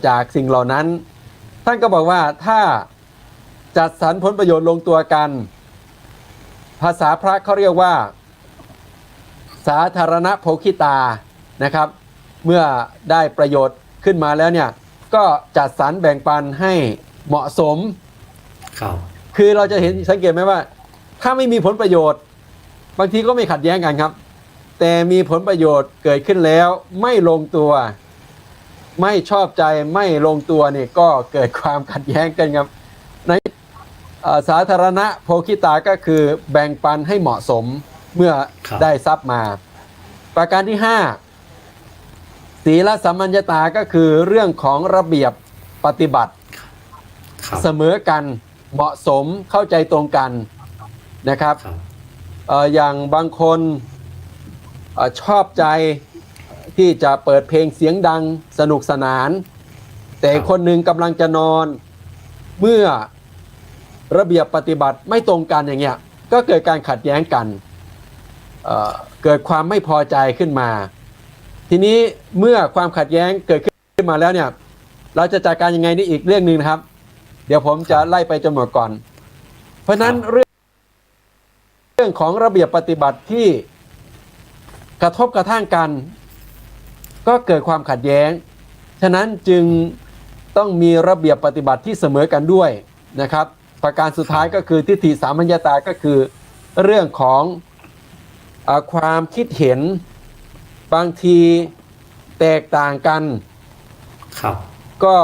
จากสิ่งเหล่านั้นท่านก็บอกว่าถ้าจัดสรรผลประโยชน์ลงตัวกันภาษาพระเขาเรียกว่าสาธารณโภคิตานะครับเมื่อได้ประโยชน์ขึ้นมาแล้วเนี่ยก็จัดสรรแบ่งปันให้เหมาะสมครับคือเราจะเห็นสังเกตไหมว่าถ้าไม่มีผลประโยชน์บางทีก็ไม่ขัดแย้งกันครับแต่มีผลประโยชน์เกิดขึ้นแล้วไม่ลงตัวไม่ชอบใจไม่ลงตัวเนี่ยก็เกิดความขัดแย้งกันครับในสาธารณโภคิตาก็คือแบ่งปันให้เหมาะสมเมื่อได้ทรัพย์มาประการที่5ศีลสัมมัญญตาก็คือเรื่องของระเบียบปฏิบัติเสมอกันเหมาะสมเข้าใจตรงกันนะครับอย่างบางคนชอบใจที่จะเปิดเพลงเสียงดังสนุกสนานแต่คนหนึ่งกำลังจะนอนเมื่อระเบียบปฏิบัติไม่ตรงกันอย่างเงี้ยก็เกิดการขัดแย้งกันเกิดความไม่พอใจขึ้นมาทีนี้เมื่อความขัดแย้งเกิดขึ้นมาแล้วเนี่ยเราจะจัดการยังไงนี่อีกเรื่องหนึ่งนะครับเดี๋ยวผมจะไล่ไปจนหมดก่อนเพราะนั้นเรื่องของระเบียบปฏิบัติที่กระทบกระทั่งกันก็เกิดความขัดแย้งฉะนั้นจึงต้องมีระเบียบปฏิบัติที่เสมอกันด้วยนะครับประการสุดท้ายก็คือทิฏฐิสามัญญตาก็คือเรื่องของความคิดเห็นบางทีแตกต่างกันก็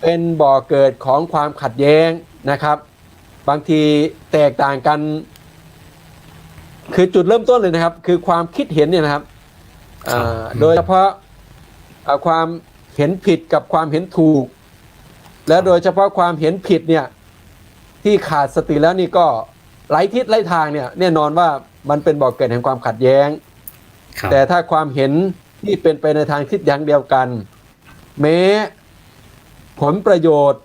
เป็นบ่อเกิดของความขัดแย้งนะครับบางทีแตกต่างกันคือจุดเริ่มต้นเลยนะครับคือความคิดเห็นเนี่ยนะครับโดยเฉพาะความเห็นผิดกับความเห็นถูกและโดยเฉพาะความเห็นผิดเนี่ยที่ขาดสติแล้วนี่ก็ไร้ทิศไร้ทางเนี่ยแน่นอนว่ามันเป็นบ่อเกิดแห่งความขัดแย้งแต่ถ้าความเห็นที่เป็นไปในทางทิศอย่างเดียวกันแม้ผลประโยชน์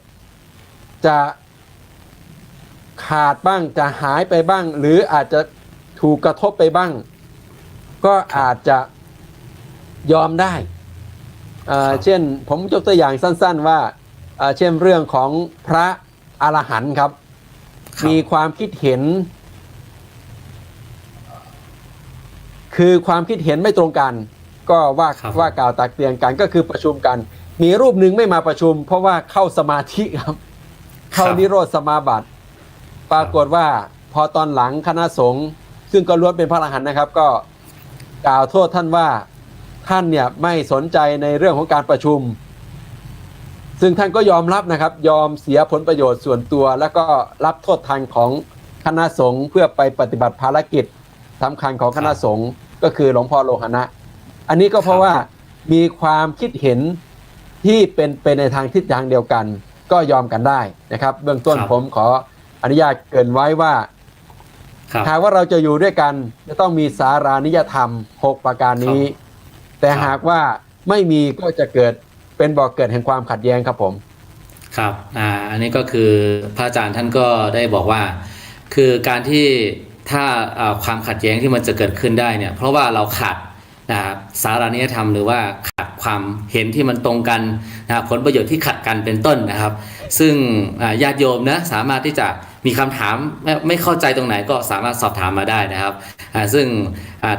จะขาดบ้างจะหายไปบ้างหรืออาจจะถูกกระทบไปบ้างก็อาจจะยอมได้เช่นผมยกตัวอย่างสั้นๆว่าเช่นเรื่องของพระอรหันต์ครับมีความคิดเห็นคือความคิดเห็นไม่ตรงกันก็ว่ากล่าวตักเตือนกันก็คือประชุมกันมีรูปหนึ่งไม่มาประชุมเพราะว่าเข้าสมาธิครับเข้านิโรธสมาบัติปรากฏว่าพอตอนหลังคณะสงฆ์ซึ่งก็ล้วนเป็นพระอรหันต์นะครับก็กล่าวโทษท่านว่าท่านเนี่ยไม่สนใจในเรื่องของการประชุมซึ่งท่านก็ยอมรับนะครับยอมเสียผลประโยชน์ส่วนตัวแล้วก็รับโทษทางของคณะสงฆ์เพื่อไปปฏิบัติภารกิจสำคัญของคณะสงฆ์ก็คือหลวงพ่อโลหณะอันนี้ก็เพราะว่ามีความคิดเห็นที่เป็นไปในทางทิศทางเดียวกันก็ยอมกันได้นะครับเบื้องต้นผมขออนุญาตเกริ่นไว้ว่าหากว่าเราจะอยู่ด้วยกันจะต้องมีสารานิยธรรม6ประการนี้แต่หากว่าไม่มีก็จะเกิดเป็นบ่อเกิดแห่งความขัดแย้งครับผมครับอันนี้ก็คือพระอาจารย์ท่านก็ได้บอกว่าคือการที่ถ้าความขัดแย้งที่มันจะเกิดขึ้นได้เนี่ยเพราะว่าเราขาดสารานิยธรรมหรือว่าขาดความเห็นที่มันตรงกันผลประโยชน์ที่ขัดกันเป็นต้นนะครับซึ่งญาติโยมนะสามารถที่จะมีคำถามไม่เข้าใจตรงไหนก็สามารถสอบถามมาได้นะครับซึ่ง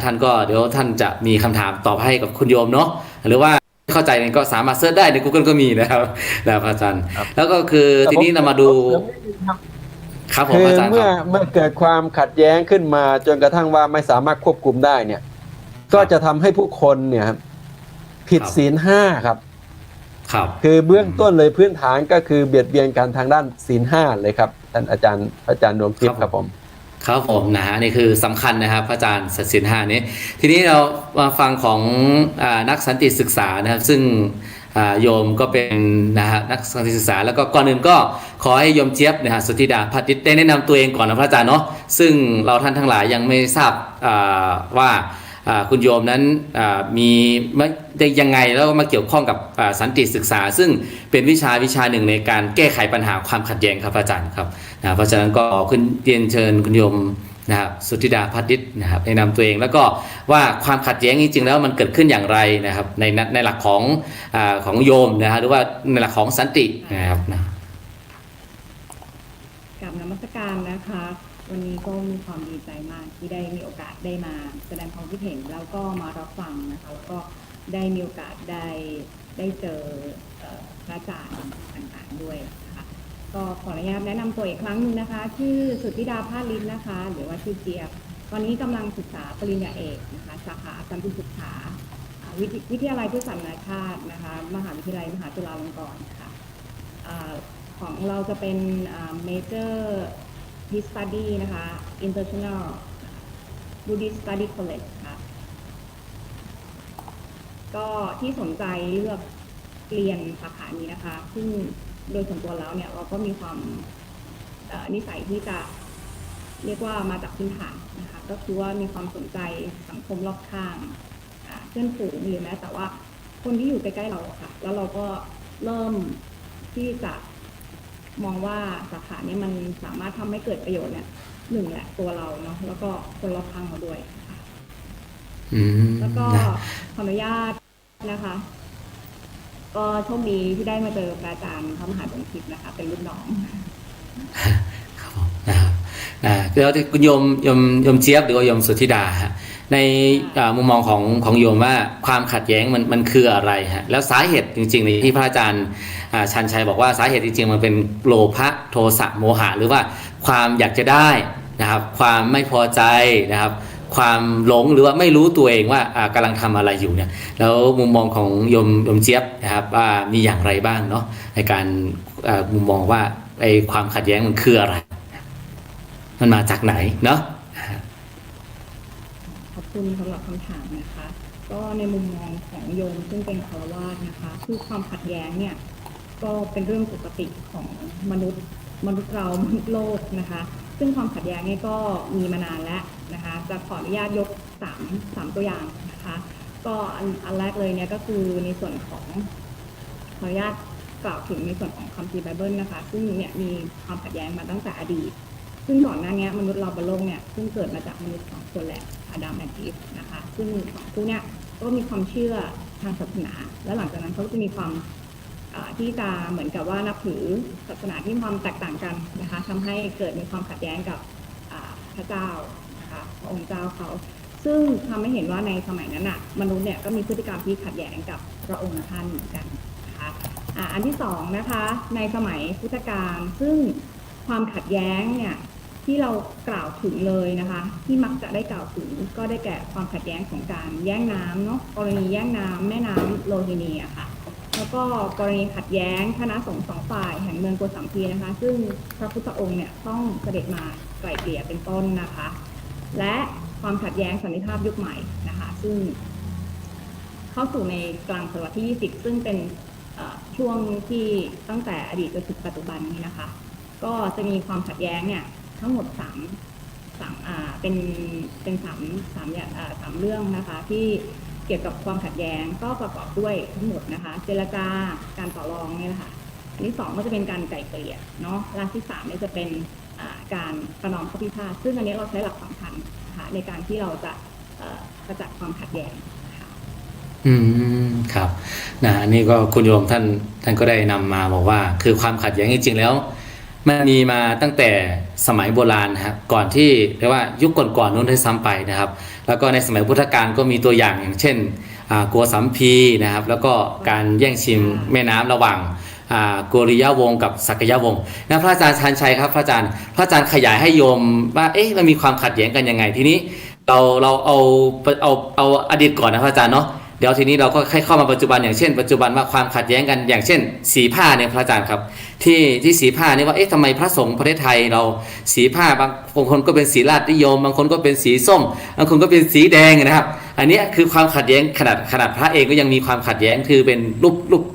ท่านก็เดี๋ยวท่านจะมีคำถามตอบให้กับคุณโยมเนาะหรือว่าเข้าใจก็สามารถเสิร์ชได้ใน Google ก็มีนะครับอาจารย์แล้วก็คือทีนี้เรามาดูครับผมอาจารย์เมื่อเกิดความขัดแย้งขึ้นมาจนกระทั่งว่าไม่สามารถควบคุมได้เนี่ยก็จะทำให้ผู้คนเนี่ยผิดศีล5ครับคือเบื้องต้นเลยพื้นฐานก็คือเบียดเบียนกันทางด้านศีล5เลยครับท่านอาจารย์ดวงทิพย์ครับผมครับผมนะฮะนี่คือสำคัญนะครับอาจารย์ศีล5นี้ทีนี้เรามาฟังของนักสันติศึกษานะครับซึ่งโยมก็เป็นนะฮะนักสันติศึกษาแล้วก็ก่อนอื่นก็ขอให้โยมเจี๊ยบนะฮะสุธิดาภัทริตได้แนะนำตัวเองก่อนนะพระอาจารย์เนาะซึ่งเราท่านทั้งหลายยังไม่ทราบว่าคุณโยมนั้นมีได้ยังไงแล้วมาเกี่ยวข้องกับสันติศึกษาซึ่งเป็นวิชาหนึ่งในการแก้ไขปัญหาความขัดแย้งครับอาจารย์ครับเพราะฉะนั้นก็ขึ้นเรียนเชิญคุณโยม นะครับสุทธิดาพัฒดิษฐ์นะครับแนะนำตัวเองแล้วก็ว่าความขัดแย้งจริงๆแล้วมันเกิดขึ้นอย่างไรนะครับในหลักของโยมนะฮะหรือว่าในหลักของสันตินะครับนะ กับนมัสการนะคะ วันนี้ก็มีความดีใจมากที่ได้มีโอกาสได้มาแสดงความคิดเห็นแล้วก็มารับฟังนะคะแล้วก็ได้มีโอกาสได้เจอพระอาจารย์ต่างๆด้วยนะคะก็ขออนุญาตแนะนำตัวอีกครั้งหนึ่งนะคะชื่อสุทธิดาภาคลิ้นนะคะหรือว่าชื่อเจี๊ยบตอนนี้กำลังศึกษาปริญญาเอกนะคะสาขาสันติศึกษาวิทยาลัยพุทธศาสนาชาตินะคะมหาวิทยาลัยมหาจุฬาลงกรณ์ค่ะของเราจะเป็นMajor Peace Study นะคะ International Buddhist Study College ค่ะก็ที่สนใจเลือกเรียนสาขานี้นะคะซึ่งโดยส่วนตัวแล้วเนี่ยเราก็มีความนิสัยที่จะเรียกว่ามาจากพื้นฐานนะคะก็คือว่ามีความสนใจสังคมรอบข้างเพื่อนฝูงหรือแม้แต่ว่าคนที่อยู่ใกล้ๆเราค่ะแล้วเราก็เริ่มที่จะมองว่าสาขานี้มันสามารถทำให้เกิดประโยชน์เนี่ยหนึ่งแหละตัวเราเนาะแล้วก็คนรอบข้างเราด้วยค่ะแล้วก็ขออนุญาตนะคะก็โชคดีที่ได้มาเจออาจารย์พระมหาดวงทิพย์นะคะเป็นรุ่นน้องครับผมนะครับแล้วที่คุณโยมเจี๊ยบหรือว่าโยมสุทธิดาฮะในมุมมองของโยมว่าความขัดแย้งมันคืออะไรฮะแล้วสาเหตุจริงๆในที่พระอาจารย์ชันชัยบอกว่าสาเหตุจริงๆมันเป็นโลภะโทสะโมหะหรือว่าความอยากจะได้นะครับความไม่พอใจนะครับความหลงหรือว่าไม่รู้ตัวเองว่ากำลังทำอะไรอยู่เนี่ยแล้วมุมมองของโยมเจี๊ยบนะครับว่ามีอย่างไรบ้างเนาะในการมุมมองว่าไอ้ความขัดแย้งมันคืออะไรมันมาจากไหนเนาะขอบคุณสำหรับคำถามนะคะก็ในมุมมองของโยมซึ่งเป็นฆราวาสนะคะคือความขัดแย้งเนี่ยก็เป็นเรื่องปกติของมนุษย์เรามนุษย์โลกนะคะซึ่งความขัดแย้งนี่ก็มีมานานแล้วนะคะจะขออนุญาตยก3ตัวอย่างนะคะก็อันแรกเลยเนี่ยก็คือในส่วนของขออนุญาตกล่าวถึงในส่วนของคัมภีร์ไบเบิลนะคะซึ่งเนี่ยมีความขัดแย้งมาตั้งแต่อดีตซึ่งก่อนหน้านี้มนุษย์เราบนโลกเนี่ยซึ่งเกิดมาจากมนุษย์2คนแหละอาดัมและอีฟนะคะซึ่ง2คู่เนี่ยก็มีความเชื่อทางศาสนาแล้วหลังจากนั้นเขาก็จะมีความที่จะเหมือนกับว่านับถือศาสนาที่มีความแตกต่างกันนะคะทำให้เกิดมีความขัดแย้งกับพระเจ้านะคะพระองค์เจ้าเขาซึ่งทำให้เห็นว่าในสมัยนั้นมนุษย์เนี่ยก็มีพฤติกรรมที่ขัดแย้งกับพระองค์ท่านเหมือนกันนะคะอันที่2นะคะในสมัยพุทธกาลซึ่งความขัดแย้งเนี่ยที่เรากล่าวถึงเลยนะคะที่มักจะได้กล่าวถึงก็ได้แก่ความขัดแย้งของการแย่งน้ำเนาะกรณีแย่งน้ำแม่น้ำโลหินีอะค่ะแล้วก็กรณีขัดแย้งคณะสงฆ์2 ฝ่ายแห่งเมืองโกสัมพีนะคะซึ่งพระพุทธองค์เนี่ยต้องเสด็จมาไกล่เกลี่ยเป็นต้นนะคะและความขัดแย้งสันติภาพยุคใหม่นะคะซึ่งเข้าสู่ในกลางศตวรรษที่20ซึ่งเป็นช่วงที่ตั้งแต่อดีตจนถึงปัจจุบันนี้นะคะก็จะมีความขัดแย้งเนี่ยทั้งหมดเป็น3เรื่องนะคะที่เกี่ยวกับความขัดแย้งก็ประกอบด้วยทั้งหมดนะคะเจรจาการต่อรองเนี่ยค่ะอันที่2ก็จะเป็นการไกล่เกลี่ยเนาะและที่3เนี่ยจะเป็นการประนอมข้อพิพาทซึ่งอันนี้เราใช้หลักสำคัญนะคะในการที่เราจะกระจัดความขัดแย้งครับนี่ก็คุณโยมท่านก็ได้นำมาบอกว่าคือความขัดแย้งจริงๆแล้วมันมีมาตั้งแต่สมัยโบราณนะครับก่อนที่เรียกว่ายุคก่อนๆนู้นได้ซ้ำไปนะครับแล้วก็ในสมัยพุทธกาลก็มีตัวอย่างเช่นโกสัมพีนะครับแล้วก็การแย่งชิงแม่น้ำระหว่างโกริยะวงศ์กับสักยะวงศ์นะพระอาจารย์ชันชัยครับพระอาจารย์ขยายให้โยมว่ามันมีความขัดแย้งกันยังไงทีนี้เราเอาอดีตก่อนนะพระอาจารย์เนาะเดี๋ยวทีนี้เราก็ค่อยเข้ามาปัจจุบันอย่างเช่นปัจจุบันว่าความขัดแย้งกันอย่างเช่นสีผ้าเนี่ยพระอาจารย์ครับที่สีผ้านี่ว่าทำไมพระสงฆ์ประเทศไทยเราสีผ้าบางคนก็เป็นสีราชนิยมบางคนก็เป็นสีส้มบางคนก็เป็นสีแดงนะครับอันนี้คือความขัดแย้งขนาดพระเองก็ยังมีความขัดแย้งคือเป็น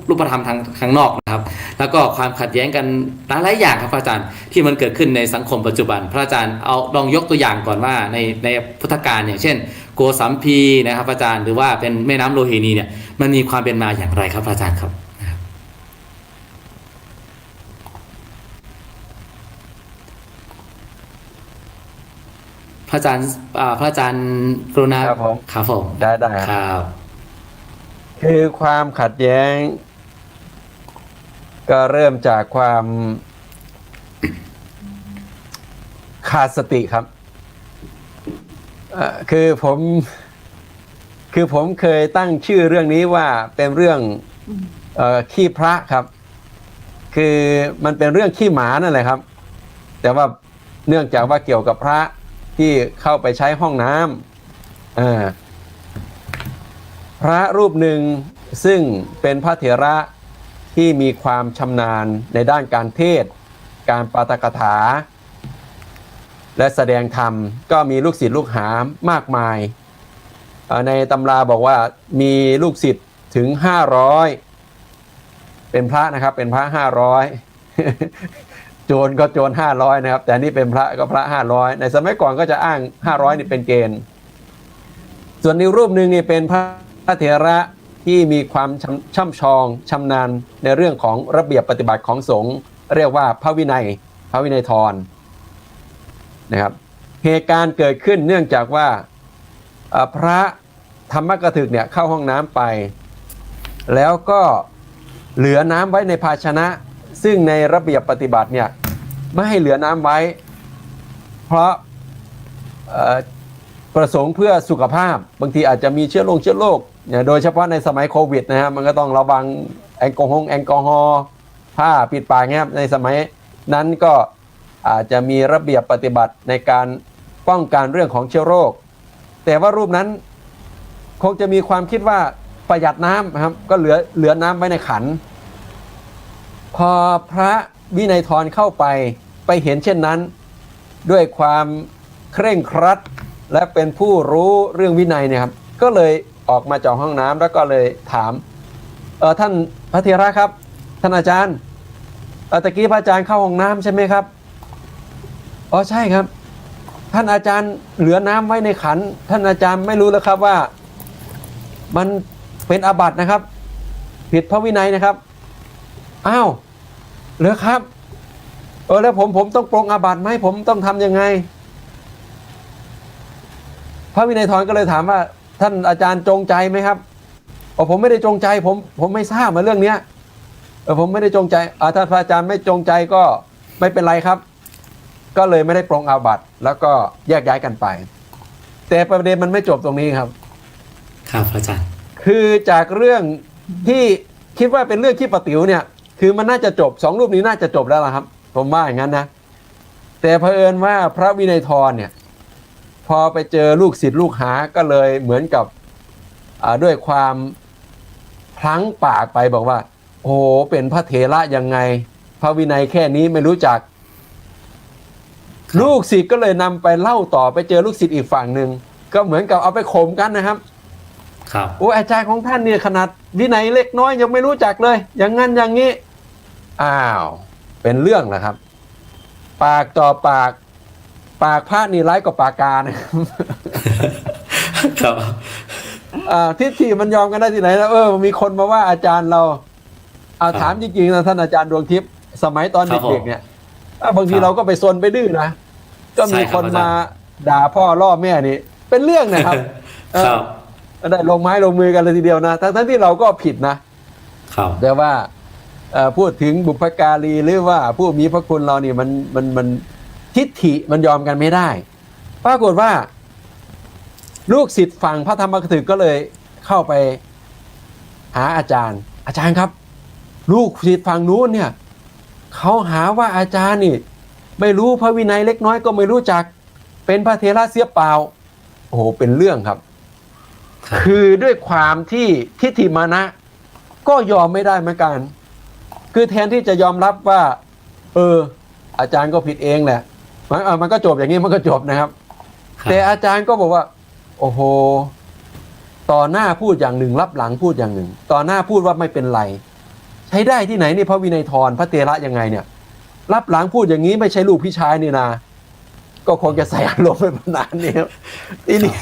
รูปธรรมทางข้างนอกนะครับแล้วก็ความขัดแย้งกันหลายอย่างครับพระอาจารย์ที่มันเกิดขึ้นในสังคมปัจจุบันพระอาจารย์เอาลองยกตัวอย่างก่อนว่าในพุทธกาลอย่างเช่นโกสัมพีนะครับอาจารย์หรือว่าเป็นแม่น้ำโลหินีเนี่ยมันมีความเป็นมาอย่างไรครับอาจารย์ครับพ ระอาจารย์พระอาจารย์กรุณา ครับผม ครับผม ได้ค ครับ รับ คือความขัดแย้ง ก็เริ่มจากความขาดสติครับคือผมเคยตั้งชื่อเรื่องนี้ว่าเป็นเรื่องขี้พระครับ คือมันเป็นเรื่องขี้หมานั่นแหละครับ แต่ว่าเนื่องจากว่าเกี่ยวกับพระที่เข้าไปใช้ห้องน้ำพระรูปหนึ่งซึ่งเป็นพระเถระที่มีความชำนาญในด้านการเทศน์การปาฐกถา และแสดงธรรมก็มีลูกศิษย์ลูกหามากมายในตำราบอกว่ามีลูกศิษย์ถึง500เป็นพระนะครับเป็นพระ500 โจรก็โจร500นะครับแต่นี่เป็นพระก็พระ500ในสมัยก่อนก็จะอ้าง500นี่เป็นเกณฑ์ส่วนอีกรูปหนึ่งนี่เป็นพระเถระที่มีความช่ำชองชำนาญในเรื่องของระเบียบปฏิบัติของสงฆ์เรียกว่าพระวินัยธรนะครับเหตุการณ์เกิดขึ้นเนื่องจากว่าพระธรรมกถึกเนี่ยเข้าห้องน้ำไปแล้วก็เหลือน้ำไว้ในภาชนะซึ่งในระเบียบปฏิบัติเนี่ยไม่ให้เหลือน้ำไว้เพราะประสงค์เพื่อสุขภาพบางทีอาจจะมีเชื้อโรคเนี่ยโดยเฉพาะในสมัยโควิดนะฮะมันก็ต้องระวังแอลกอฮอล์ผ้าปิดปากเงี้ยในสมัยนั้นก็อาจจะมีระเบียบปฏิบัติในการป้องกันเรื่องของเชื้อโรคแต่ว่ารูปนั้นคงจะมีความคิดว่าประหยัดน้ำครับก็เหลือน้ำไว้ในขันพอพระวินัยธรเข้าไปเห็นเช่นนั้นด้วยความเคร่งครัดและเป็นผู้รู้เรื่องวินัยเนี่ยครับก็เลยออกมาจากห้องน้ำแล้วก็เลยถามท่านพระเถระครับท่านอาจารย์ตะกี้พระอาจารย์เข้าห้องน้ำใช่ไหมครับอ๋อใช่ครับท่านอาจารย์เหลือน้ำไว้ในขันท่านอาจารย์ไม่รู้แล้วครับว่ามันเป็นอาบัตินะครับผิดพระวินัยนะครับอ้าวเหรอครับแล้วผมต้องปรงอาบัติไหมผมต้องทำยังไงพระวินัยธรก็เลยถามว่าท่านอาจารย์จงใจไหมครับผมไม่ได้จงใจผมไม่ทราบมาเรื่องเนี้ยผมไม่ได้จงใจถ้าพระอาจารย์ไม่จงใจก็ไม่เป็นไรครับก็เลยไม่ได้ปรงอาบัติแล้วก็แยกย้ายกันไปแต่ประเด็นมันไม่จบตรงนี้ครับครับอาจารย์คือจากเรื่องที่คิดว่าเป็นเรื่องขี้ปะติ๋วเนี่ยคือมันน่าจะจบ2รูปนี้น่าจะจบแล้วล่ะครับผมว่าอย่างนั้นนะแต่เผอิญว่าพระวินัยธรเนี่ยพอไปเจอลูกศิษย์ลูกหาก็เลยเหมือนกับด้วยความพลั้งปากไปบอกว่าโอ้เป็นพระเถระยังไงพระวินัยแค่นี้ไม่รู้จักลูกศิษย์ก็เลยนำไปเล่าต่อไปเจอลูกศิษย์อีกฝั่งหนึ่งก็เหมือนกับเอาไปข่มกันนะครับครับโอ้อาจารย์ของท่านเนี่ยขนาดวินัยเล็กน้อยยังไม่รู้จักเลยอย่างงั้นอย่างนี้อ้าวเป็นเรื่องแล้วครับปากต่อปากพระนี่ร้ายกว่าปากกานะครับทิฏฐิมันยอมกันได้ที่ไหนแล้วมีคนมาว่าอาจารย์เราถามจริงๆนะท่านอาจารย์ดวงทิพย์สมัยตอนเด็กๆเนี่ยบางทีเราก็ไปซนไปดื้อนะก็มีคนมาด่าพ่อล่อแม่นี่เป็นเรื่องนะครับได้ลงไม้ลงมือกันเลยทีเดียวนะทั้งที่เราก็ผิดนะแต่ว่าพูดถึงบุพการีหรือว่าผู้มีพระคุณเรานี่มันทิฏฐิมันยอมกันไม่ได้ปรากฏว่าลูกศิษย์ฝั่งพระธรรมกถึกก็เลยเข้าไปหาอาจารย์ครับลูกศิษย์ฝั่งนู้นเนี่ยเขาหาว่าอาจารย์นี่ไม่รู้พระวินัยเล็กน้อยก็ไม่รู้จักเป็นพระเถระเสียเปล่าโอ้โหเป็นเรื่องครับคือด้วยความที่ทิฏฐิมานะก็ยอมไม่ได้เหมือนกันคือแทนที่จะยอมรับว่าอาจารย์ก็ผิดเองแหละมันก็จบอย่างนี้มันก็จบนะครับแต่อาจารย์ก็บอกว่าโอ้โหต่อหน้าพูดอย่างหนึ่งรับหลังพูดอย่างหนึ่งต่อหน้าพูดว่าไม่เป็นไรใช้ได้ที่ไหนนี่พระวินัยธรพระเถระยังไงเนี่ยรับหลังพูดอย่างนี้ไม่ใช่ลูกพี่ชายนี่นะก็คงจะใส่อารมณ์ไปประมาณนี้ทีนี้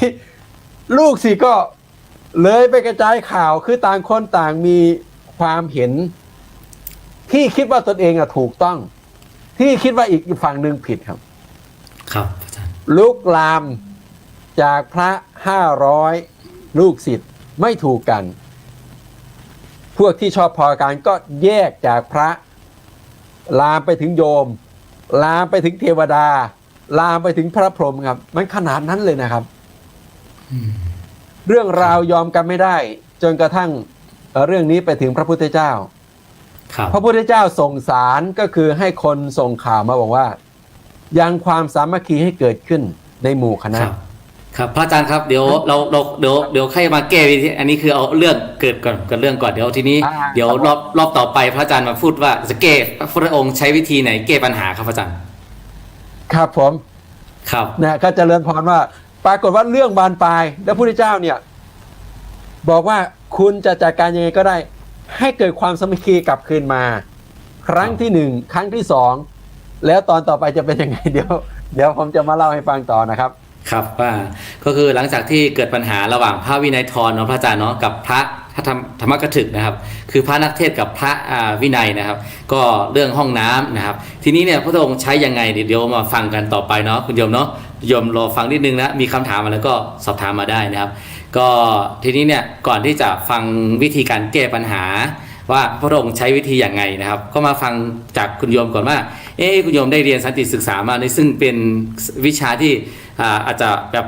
ลูกสิก็เลยไปกระจายข่าวคือต่างคนต่างมีความเห็นที่คิดว่าตนเองถูกต้องที่คิดว่าอีกฝั่งหนึ่งผิดครับครับอาจารย์ ลุกลามจากพระ500ลูกศิษย์ไม่ถูกกัน พวกที่ชอบพอกันก็แยกจากพระลามไปถึงโยม ลามไปถึงเทวดา ลามไปถึงพระพรหมครับมันขนาดนั้นเลยนะครับ เรื่องราวยอมกันไม่ได้ จนกระทั่งเรื่องนี้ไปถึงพระพุทธเจ้า ครับ พระพุทธเจ้าส่งสารก็คือให้คนส่งข่าวมาบอกว่า ยังความสามัคคีให้เกิดขึ้นในหมู่คณะ ครับพระอาจารย์ครับเดี๋ยวเดี๋ยวใครมาแก้วิธีอันนี้คือเอาเรื่องเกิดก่อนกับเรื่องก่อนเดี๋ยวทีนี้เดี๋ยวรอบต่อไปพระอาจารย์มาพูดว่าจะแก้พระองค์ใช้วิธีไหนแก้ปัญหาครับพระอาจารย์ ครับผม ครับ นะก็เจริญพรว่า ปรากฏว่าเรื่องบานปลายแล้วพระพุทธเจ้าเนี่ย บอกว่าคุณจะจัดการยังไงก็ได้ ให้เกิดความสามัคคีกลับคืนมา ครั้งที่ 1 ครั้งที่ 2 แล้วตอนต่อไปจะเป็นยังไงเดี๋ยวผมจะมาเล่าให้ฟังต่อนะครับ ครับว่าก็คือหลังจากที่เกิดปัญหาระหว่างพระวินัยทรเนาะพระอาจารย์เนาะกับพระธรรมกถึกนะครับคือพระนักเทศน์กับพระวินัยนะครับ ก็เรื่องห้องน้ำนะครับ ทีนี้เนี่ยพระองค์ใช้ยังไงเดี๋ยวมาฟังกันต่อไปเนาะคุณโยมเนาะโยมรอฟังนิดนึงนะมีคำถามอะไรก็สอบถามมาได้นะครับ ก็ทีนี้เนี่ยก่อนที่จะฟังวิธีการแก้ปัญหาว่าพระองค์ใช้วิธีอย่างไงนะครับ ก็มาฟังจากคุณโยมก่อนว่าคุณโยมได้เรียนสันติศึกษามาในซึ่งเป็นวิชาที่อาจจะแบบ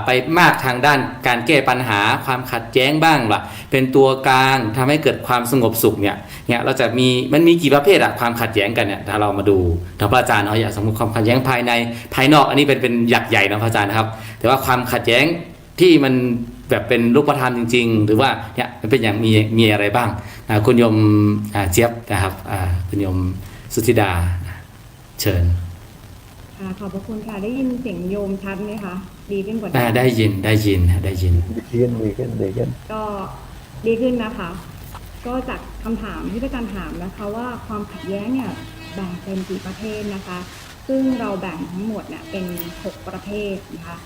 ไปมากทางด้านการแก้ปัญหาความขัดแย้งบ้างล่ะเป็นตัวกลางทำให้เกิดความสงบสุขเนี่ยเราจะมันมีกี่ประเภทอะความขัดแย้งกันเนี่ยถ้าเรามาดูทางพระอาจารย์อย่างสมมติความขัดแย้งภายในภายนอกอันนี้เป็นหยักใหญ่นะพระอาจารย์นะครับแต่ว่าความขัดแย้งที่มันแบบเป็นรูปธรรมจริงๆหรือว่าเนี่ยมันเป็นอย่างมีอะไรบ้างคุณโยมเจี๊ยบนะครับคุณโยมสุธิดาเชิญขอบพระคุณค่ะได้ยินเสียงโยมชัดไหมคะดีขึ้นกว่าได้ยินดีขึ้นก็ดีขึ้นนะคะก็จากคำถามที่อาจารย์ถามนะคะว่าความขัดแย้งเนี่ยแบ่งเป็นกี่ประเภทนะคะซึ่งเราแบ่งทั้งหมดเนี่ยเป็น6ประเภทนะคะ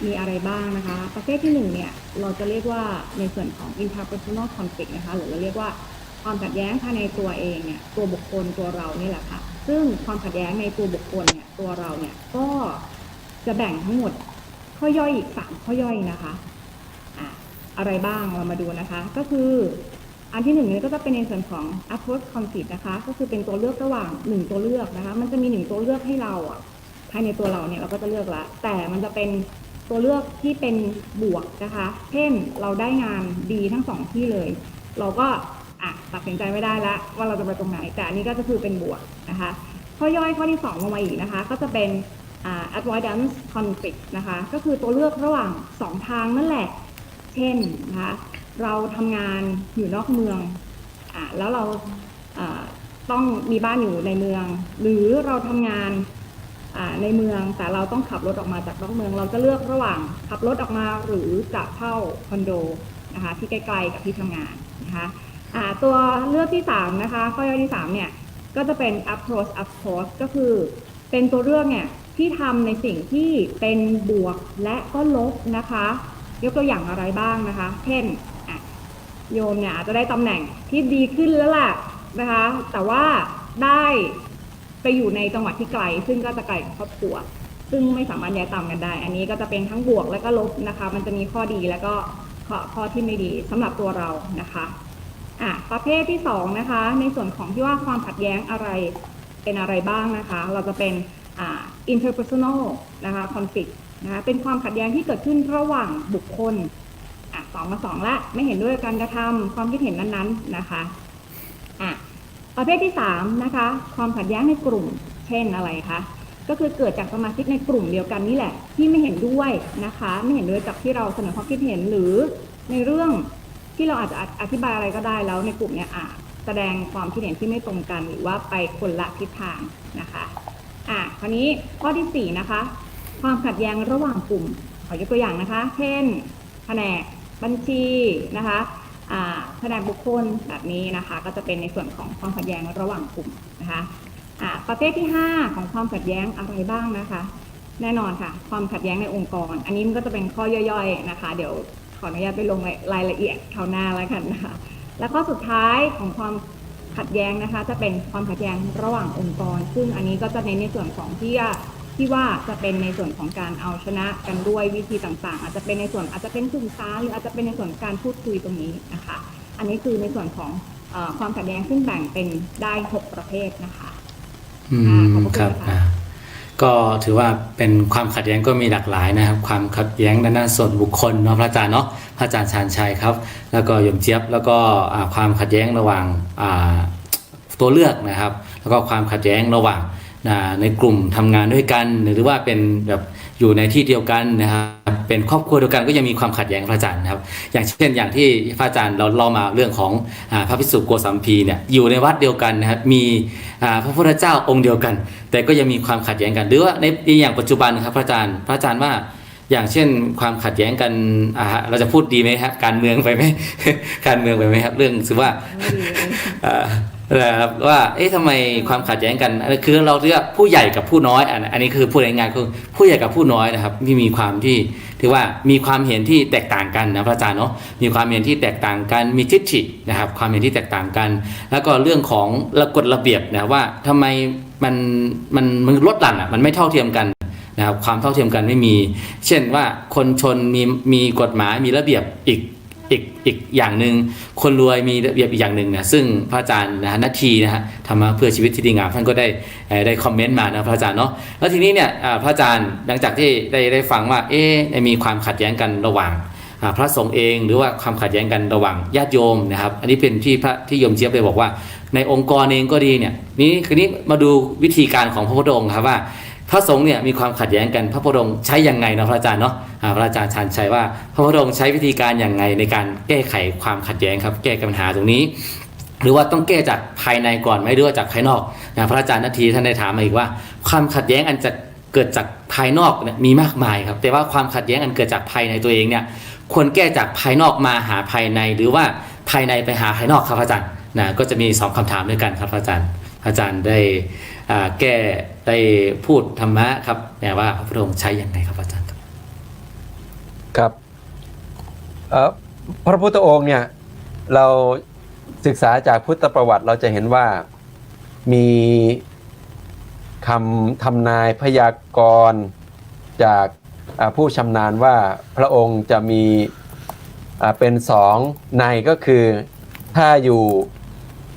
มีอะไรบ้างนะคะประเภทที่1เนี่ยเราจะเรียกว่าในส่วนของ interpersonal conflict นะคะหรือเราเรียกว่าความขัดแย้งภายในตัวเองเนี่ยตัวบุคคลตัวเรานี่แหละค่ะซึ่งความขัดแย้งในตัวบุคคลเนี่ยตัวเราเนี่ยก็จะแบ่งทั้งหมดข้อย่อยอีก3ข้อย่อยนะคะอะไรบ้างเรามาดูนะคะก็คืออันที่1เนี่ยก็จะเป็นในส่วนของ approach conflict นะคะก็คือเป็นตัวเลือกระหว่าง1ตัวเลือกนะคะมันจะมี1ตัวเลือกให้เราภายในตัวเราเนี่ยเราก็จะเลือกละแต่มันจะเป็นตัวเลือกที่เป็นบวกนะคะเช่นเราได้งานดีทั้ง2ที่เลยเราก็ตัดสินใจไม่ได้แล้วว่าเราจะไปตรงไหนแต่อันนี้ก็จะคือเป็นบวกนะคะข้อย่อยข้อที่2ลงมาอีกนะคะก็จะเป็นavoidance conflict นะคะก็คือตัวเลือกระหว่าง2ทางนั่นแหละเช่นนะคะเราทำงานอยู่นอกเมืองแล้วเราต้องมีบ้านอยู่ในเมืองหรือเราทำงานในเมืองแต่เราต้องขับรถออกมาจากนอกเมืองเราจะเลือกระหว่างขับรถออกมาหรือจะเช่าคอนโดนะคะที่ใกล้ๆกับที่ทำงานนะคะตัวเลือกที่3นะคะข้อย่อยที่3เนี่ยก็จะเป็น approach ก็คือเป็นตัวเลือกเนี่ยที่ทำในสิ่งที่เป็นบวกและก็ลบนะคะยกตัวอย่างอะไรบ้างนะคะเช่นโยมเนี่ยอาจจะได้ตำแหน่งที่ดีขึ้นแล้วล่ะนะคะแต่ว่าได้ไปอยู่ในจังหวัดที่ไกลซึ่งก็จะไกลกับครอบครัวซึ่งไม่สามารถย้ายตามกันได้อันนี้ก็จะเป็นทั้งบวกและก็ลบนะคะมันจะมีข้อดีและก็ข้อที่ไม่ดีสำหรับตัวเรานะคะประเภทที่2นะคะในส่วนของที่ว่าความขัดแย้งอะไรเป็นอะไรบ้างนะคะเราจะเป็นinterpersonal นะคะ conflict นะคะเป็นความขัดแย้งที่เกิดขึ้นระหว่างบุคคล2 ละไม่เห็นด้วยการกระทำความคิดเห็นนั้นๆนะคะประเภทที่3นะคะความขัดแย้งในกลุ่มเช่นอะไรคะก็คือเกิดจากสมาชิกในกลุ่มเดียวกันนี่แหละที่ไม่เห็นด้วยนะคะไม่เห็นด้วยกับที่เราเสนอความคิดเห็นหรือในเรื่องที่เราอาจจะอธิบายอะไรก็ได้แล้วในกลุ่มเนี่ยแสดงความคิดเห็นที่ไม่ตรงกันหรือว่าไปคนละทิศทางนะคะคราวนี้ข้อที่4นะคะความขัดแย้งระหว่างกลุ่มขอยกตัวอย่างนะคะเช่นแผนกบัญชีนะคะแผนกบุคคลแบบนี้นะคะก็จะเป็นในส่วนของความขัดแย้งระหว่างกลุ่มนะคะประเภทที่5ของความขัดแย้งอะไรบ้างนะคะแน่นอนค่ะความขัดแย้งในองค์กรอันนี้มันก็จะเป็นข้อย่อยๆนะคะเดี๋ยวขออนุญาตไปลงรายละเอียดคราวหน้าแล้วกันนะคะแล้วก็สุดท้ายของความขัดแย้งนะคะจะเป็นความขัดแย้งระหว่างองค์กรซึ่งอันนี้ก็จะเน้นในส่วนของที่ ที่ว่าจะเป็นในส่วนของการเอาชนะกันด้วยวิธีต่างๆอาจจะเป็นในส่วนอาจจะเป็นสื่อสารหรืออาจจะเป็นในส่วนการพูดคุยตรงนี้นะคะอันนี้คือในส่วนของความขัดแย้งซึ่งแบ่งเป็นได้6ประเภทนะคะขอบคุณ ครับ ค่ะ ก็ถือว่าเป็นความขัดแย้งก็มีหลากหลายนะครับความขัดแย้งด้านส่วนบุคคลเนาะพระอาจารย์เนาะพระอาจารย์ชาญชัยครับแล้วก็โยมเจี๊ยบแล้วก็ความขัดแย้งระหว่างตัวเลือกนะครับแล้วก็ความขัดแย้งระหว่างในกลุ่มทำงานด้วยกันหรือว่าเป็นแบบอยู่ในที่เดียวกันนะครับเป็นครอบครัวเดียวกันก็ยังมีความขัดแย้งพระอาจารย์นะครับอย่างเช่นอย่างที่พระอาจารย์เราเล่ามาเรื่องของพระภิกษุโกสัมพีเนี่ยอยู่ในวัดเดียวกันนะครับมีพระพุทธเจ้าองค์เดียวกันแต่ก็ยังมีความขัดแย้งกันหรือว่าในอย่างปัจจุบันครับพระอาจารย์ว่าอย่างเช่นความขัดแย้งกันเราจะพูดดีไหมครับการเมืองไปไหม การเมืองไปไหมครับเรื่องคือว่านะครับว่าทำไมความขัดแย้งกันคือเราเรียกผู้ใหญ่กับผู้น้อยอันนี้คือพูดง่ายๆคือผู้ใหญ่กับผู้น้อยนะครับมีความที่ถือว่ามีความเห็นที่แตกต่างกันนะพระอาจารย์เนาะมีความเห็นที่แตกต่างกันมีทิฏฐินะครับความเห็นที่แตกต่างกันแล้วก็เรื่องของกฎระเบียบนะว่าทำไมมันลดหลั่นมันไม่เท่าเทียมกันนะครับความเท่าเทียมกันไม่มีเช่นว่าคนชนมีกฎหมายมีระเบียบอีกอย่างหนึ่งคนรวยมีระเบียบอีกอย่างหนึ่งนะซึ่งพระอาจารย์นาทีนะฮะธรรมะเพื่อชีวิตที่ดีงามท่านก็ได้คอมเมนต์มานะพระอาจารย์เนาะแล้วทีนี้เนี่ยพระอาจารย์หลังจากที่ได้ฟังว่ามีความขัดแย้งกันระหว่างพระสงฆ์เองหรือว่าความขัดแย้งกันระหว่างญาติโยมนะครับอันนี้เป็นที่โยมเจี๊ยบไปบอกว่าในองค์กรเองก็ดีเนี่ยนี้มาดูวิธีการของพระพุทธองค์ครับว่าพระสงฆ์เนี่ยมีความขัดแย้งกันพระพุทธองค์ใช้ยังไงนะพระอาจารย์เนาะพระอาจารย์ชาญชัยว่าพระพุทธองค์ใช้วิธีการอย่างไงในการแก้ไขความขัดแย้งครับแก้ปัญหาตรงนี้หรือว่าต้องแก้จากภายในก่อนไหมหรือว่าจากภายนอกพระอาจารย์นาทีท่านได้ถามมาอีกว่าความขัดแย้งอันจะเกิดจากภายนอกเนี่ยมีมากมายครับแต่ว่าความขัดแย้งอันเกิดจากภายในตัวเองเนี่ยควรแก้จากภายนอกมาหาภายในหรือว่าภายในไปหาภายนอกครับอาจารย์ก็จะมี2คำถามด้วยกันครับอาจารย์ได้แก้ได้พูดธรรมะครับเนี่ยว่าพระพุทธองค์ใช้อย่างไรครับอาจารย์ครับพระพุทธองค์เนี่ยเราศึกษาจากพุทธประวัติเราจะเห็นว่ามีคำทำนายพยากรณ์จากผู้ชำนาญว่าพระองค์จะมีเป็น2ในก็คือถ้าอยู่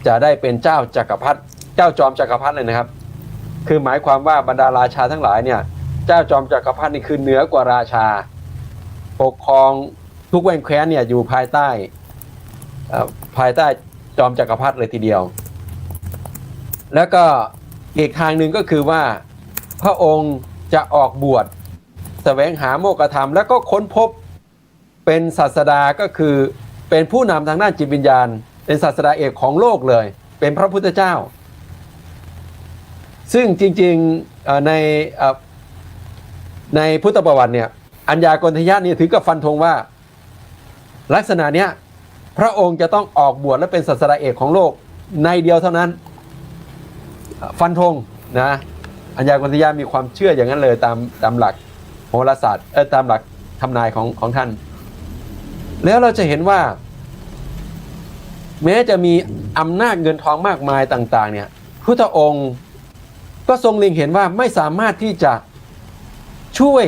จะได้เป็นเจ้าจักรพรรดิเจ้าจอมจักรพรรดิเลยนะครับคือหมายความว่าบรรดาราชาทั้งหลายเนี่ยเจ้าจอมจักรพรรดินี่คือเหนือกว่าราชาปกครองทุกแว่นแคว้นเนี่ยอยู่ภายใต้จอมจักรพรรดิเลยทีเดียวแล้วก็อีกทางหนึ่งก็คือว่าพระองค์จะออกบวชแสวงหาโมกขธรรมแล้วก็ค้นพบเป็นศาสดาก็คือเป็นผู้นำทางด้านจิตวิญญาณเป็นศาสดาเอกของโลกเลยเป็นพระพุทธเจ้าซึ่งจริงๆในพุทธประวัติเนี่ยอัญญากณฑิยะนี่ถึงกับฟันธงว่าลักษณะเนี้ยพระองค์จะต้องออกบวชและเป็นศาสดาเอกของโลกในเดียวเท่านั้นฟันธงนะอัญญากณฑิยะมีความเชื่ออย่างนั้นเลยตามหลักโหราศาสตร์ตามหลักทำนายของท่านแล้วเราจะเห็นว่าแม้จะมีอำนาจเงินทองมากมายต่างๆเนี่ยพุทธองค์ก็ทรงเล็งเห็นว่าไม่สามารถที่จะช่วย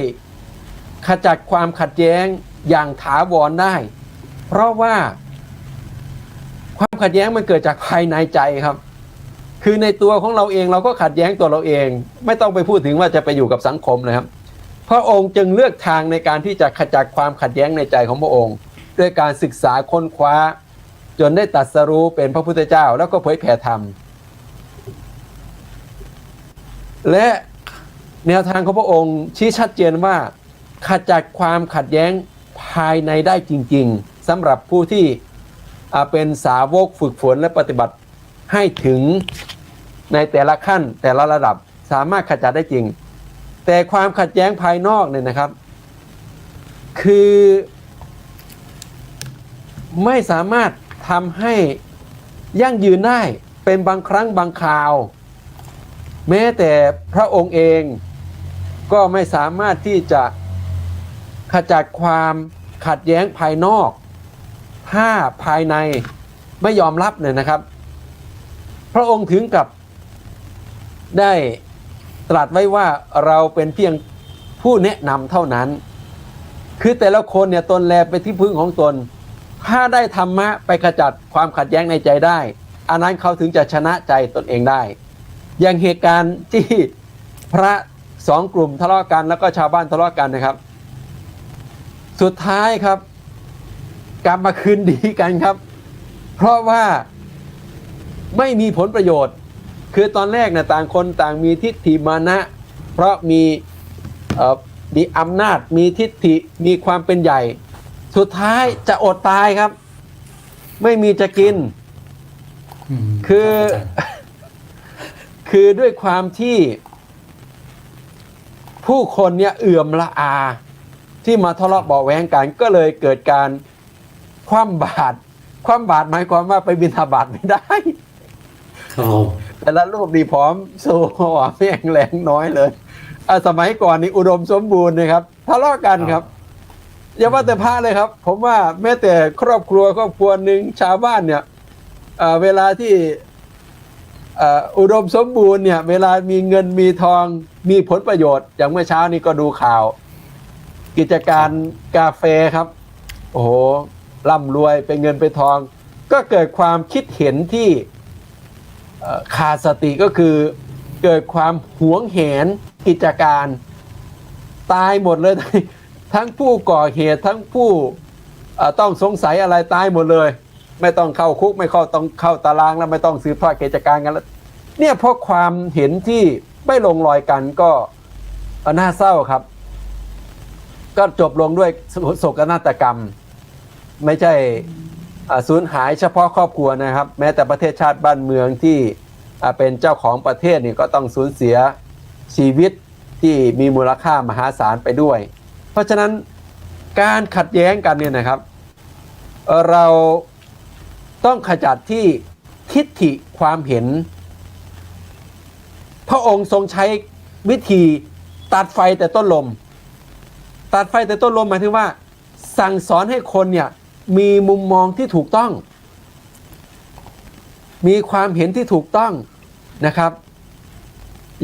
ขจัดความขัดแย้งอย่างถาวรได้เพราะว่าความขัดแย้งมันเกิดจากภายในใจครับคือในตัวของเราเองเราก็ขัดแย้งตัวเราเองไม่ต้องไปพูดถึงว่าจะไปอยู่กับสังคมนะครับพระองค์จึงเลือกทางในการที่จะขจัดความขัดแย้งในใจของพระองค์ด้วยการศึกษาค้นคว้าจนได้ตรัสรู้เป็นพระพุทธเจ้าแล้วก็เผยแผ่ธรรมและแนวทางของพระองค์ชี้ชัดเจนว่าขจัดความขัดแย้งภายในได้จริงๆสำหรับผู้ที่เป็นสาวกฝึกฝนและปฏิบัติให้ถึงในแต่ละขั้นแต่ละระดับสามารถขจัดได้จริงแต่ความขัดแย้งภายนอกเนี่ยนะครับคือไม่สามารถทำให้ยั่งยืนได้เป็นบางครั้งบางคราวแม้แต่พระองค์เองก็ไม่สามารถที่จะขจัดความขัดแย้งภายนอกถ้าภายในไม่ยอมรับเนี่ยนะครับพระองค์ถึงกับได้ ตรัสไว้ว่าเราเป็นเพียงผู้แนะนำเท่านั้น คือแต่ละคนเนี่ยตนแลเป็นที่พึ่งของตน ถ้าได้ธรรมะไปขจัดความขัดแย้งในใจได้อันนั้นเขาถึงจะชนะใจตนเองได้ อย่างเหตุการณ์ที่พระสองกลุ่มทะเลาะกันแล้วก็ชาวบ้านทะเลาะกันนะครับ สุดท้ายครับกลับมาคืนดีกันครับ เพราะว่าไม่มีผลประโยชน์ คือตอนแรกนะต่างคนต่างมีทิฏฐิมานะเพราะมีอำนาจมีทิฏฐิมีความเป็นใหญ่ สุดท้ายจะอดตายครับ ไม่มีจะกิน คือ รับอาจารย์ คือด้วยความที่ผู้คนเนี่ยเอื่อมละอาที่มาทะเลาะเบาะแว้งกันก็เลยเกิดการคว่ำบาตรหมายความว่าไปบิณฑบาตไม่ได้ ครับผม แต่ละรูปนี่พร้อมโซ่แม่งแรงน้อยเลยสมัยก่อนนี่อุดมสมบูรณ์นะครับทะเลาะกันครับอย่าว่าแต่พระเลยครับ ผมว่าแม้แต่ครอบครัวหนึ่งชาวบ้านเนี่ยเวลาที่อุดมสมบูรณ์เนี่ยเวลามีเงินมีทองมีผลประโยชน์อย่างเมื่อเช้านี้ก็ดูข่าว กิจการกาแฟครับโอ้โหร่ำรวยเป็นเงินเป็นทอง ก็เกิดความคิดเห็นที่ขาดสติก็คือเกิดความหวงแหนกิจการตายหมดเลย ทั้งผู้ก่อเหตุทั้งผู้ต้องสงสัยอะไรตายหมดเลย ไม่ต้องเข้าคุกไม่ต้องเข้าตารางแล้วไม่ต้องสืบทอดกิจการกันแล้วเนี่ยเพราะความเห็นที่ไม่ลงรอยกันก็น่าเศร้าครับ ก็จบลงด้วยโศกนาฏกรรมไม่ใช่สูญหายเฉพาะครอบครัวนะครับแม้แต่ประเทศชาติบ้านเมืองที่เป็นเจ้าของประเทศนี่ก็ต้องสูญเสียชีวิตที่มีมูลค่ามหาศาลไปด้วย เพราะฉะนั้นการขัดแย้งกันเนี่ยนะครับเราต้องขจัดที่ทิฏฐิความเห็นพระองค์ทรงใช้วิธีตัดไฟแต่ต้นลมตัดไฟแต่ต้นลมหมายถึงว่าสั่งสอนให้คนเนี่ยมีมุมมองที่ถูกต้องมีความเห็นที่ถูกต้องนะครับ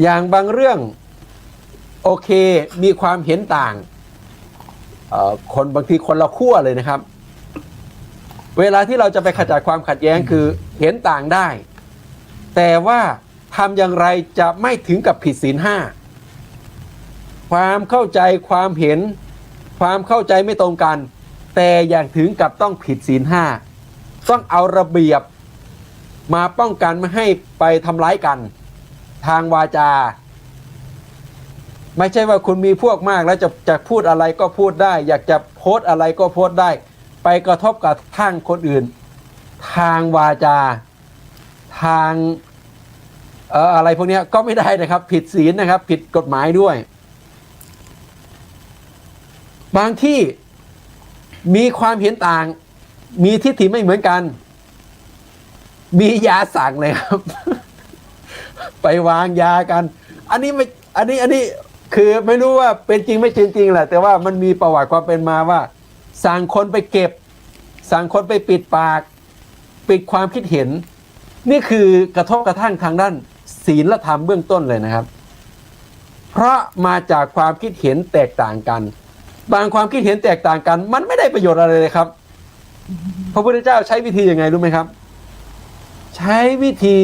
อย่างบางเรื่องโอเคมีความเห็นต่างคนบางทีคนละขั้วเลยนะครับเวลาที่เราจะไปขจัดความขัดแย้งคือเห็นต่างได้แต่ว่าทำอย่างไรจะไม่ถึงกับผิดศีลห้าความเข้าใจความเห็นความเข้าใจไม่ตรงกันแต่อย่างถึงกับต้องผิดศีลห้าต้องเอาระเบียบมาป้องกันไม่ให้ไปทำร้ายกันทางวาจาไม่ใช่ว่าคุณมีพวกมากแล้วจะพูดอะไรก็พูดได้อยากจะโพสต์อะไรก็โพสต์ได้ไปกระทบกับทางคนอื่นทางวาจาทางอะไรพวกนี้ก็ไม่ได้นะครับผิดศีลนะครับผิดกฎหมายด้วยบางที่มีความเห็นต่างมีทิฏฐิไม่เหมือนกันมียาสั่งเลยครับ ไปวางยากันอันนี้คือไม่รู้ว่าเป็นจริงไม่จริงแหละแต่ว่ามันมีประวัติความเป็นมาว่าสั่งคนไปเก็บสั่งคนไปปิดปากปิดความคิดเห็นนี่คือกระทบกระทั่งทางด้านศีลธรรมเบื้องต้นเลยนะครับเพราะมาจากความคิดเห็นแตกต่างกันบางความคิดเห็นแตกต่างกันมันไม่ได้ประโยชน์อะไรเลยครับพระพุทธเจ้าใช้วิธียังไงรู้ไหมครับใช้วิธี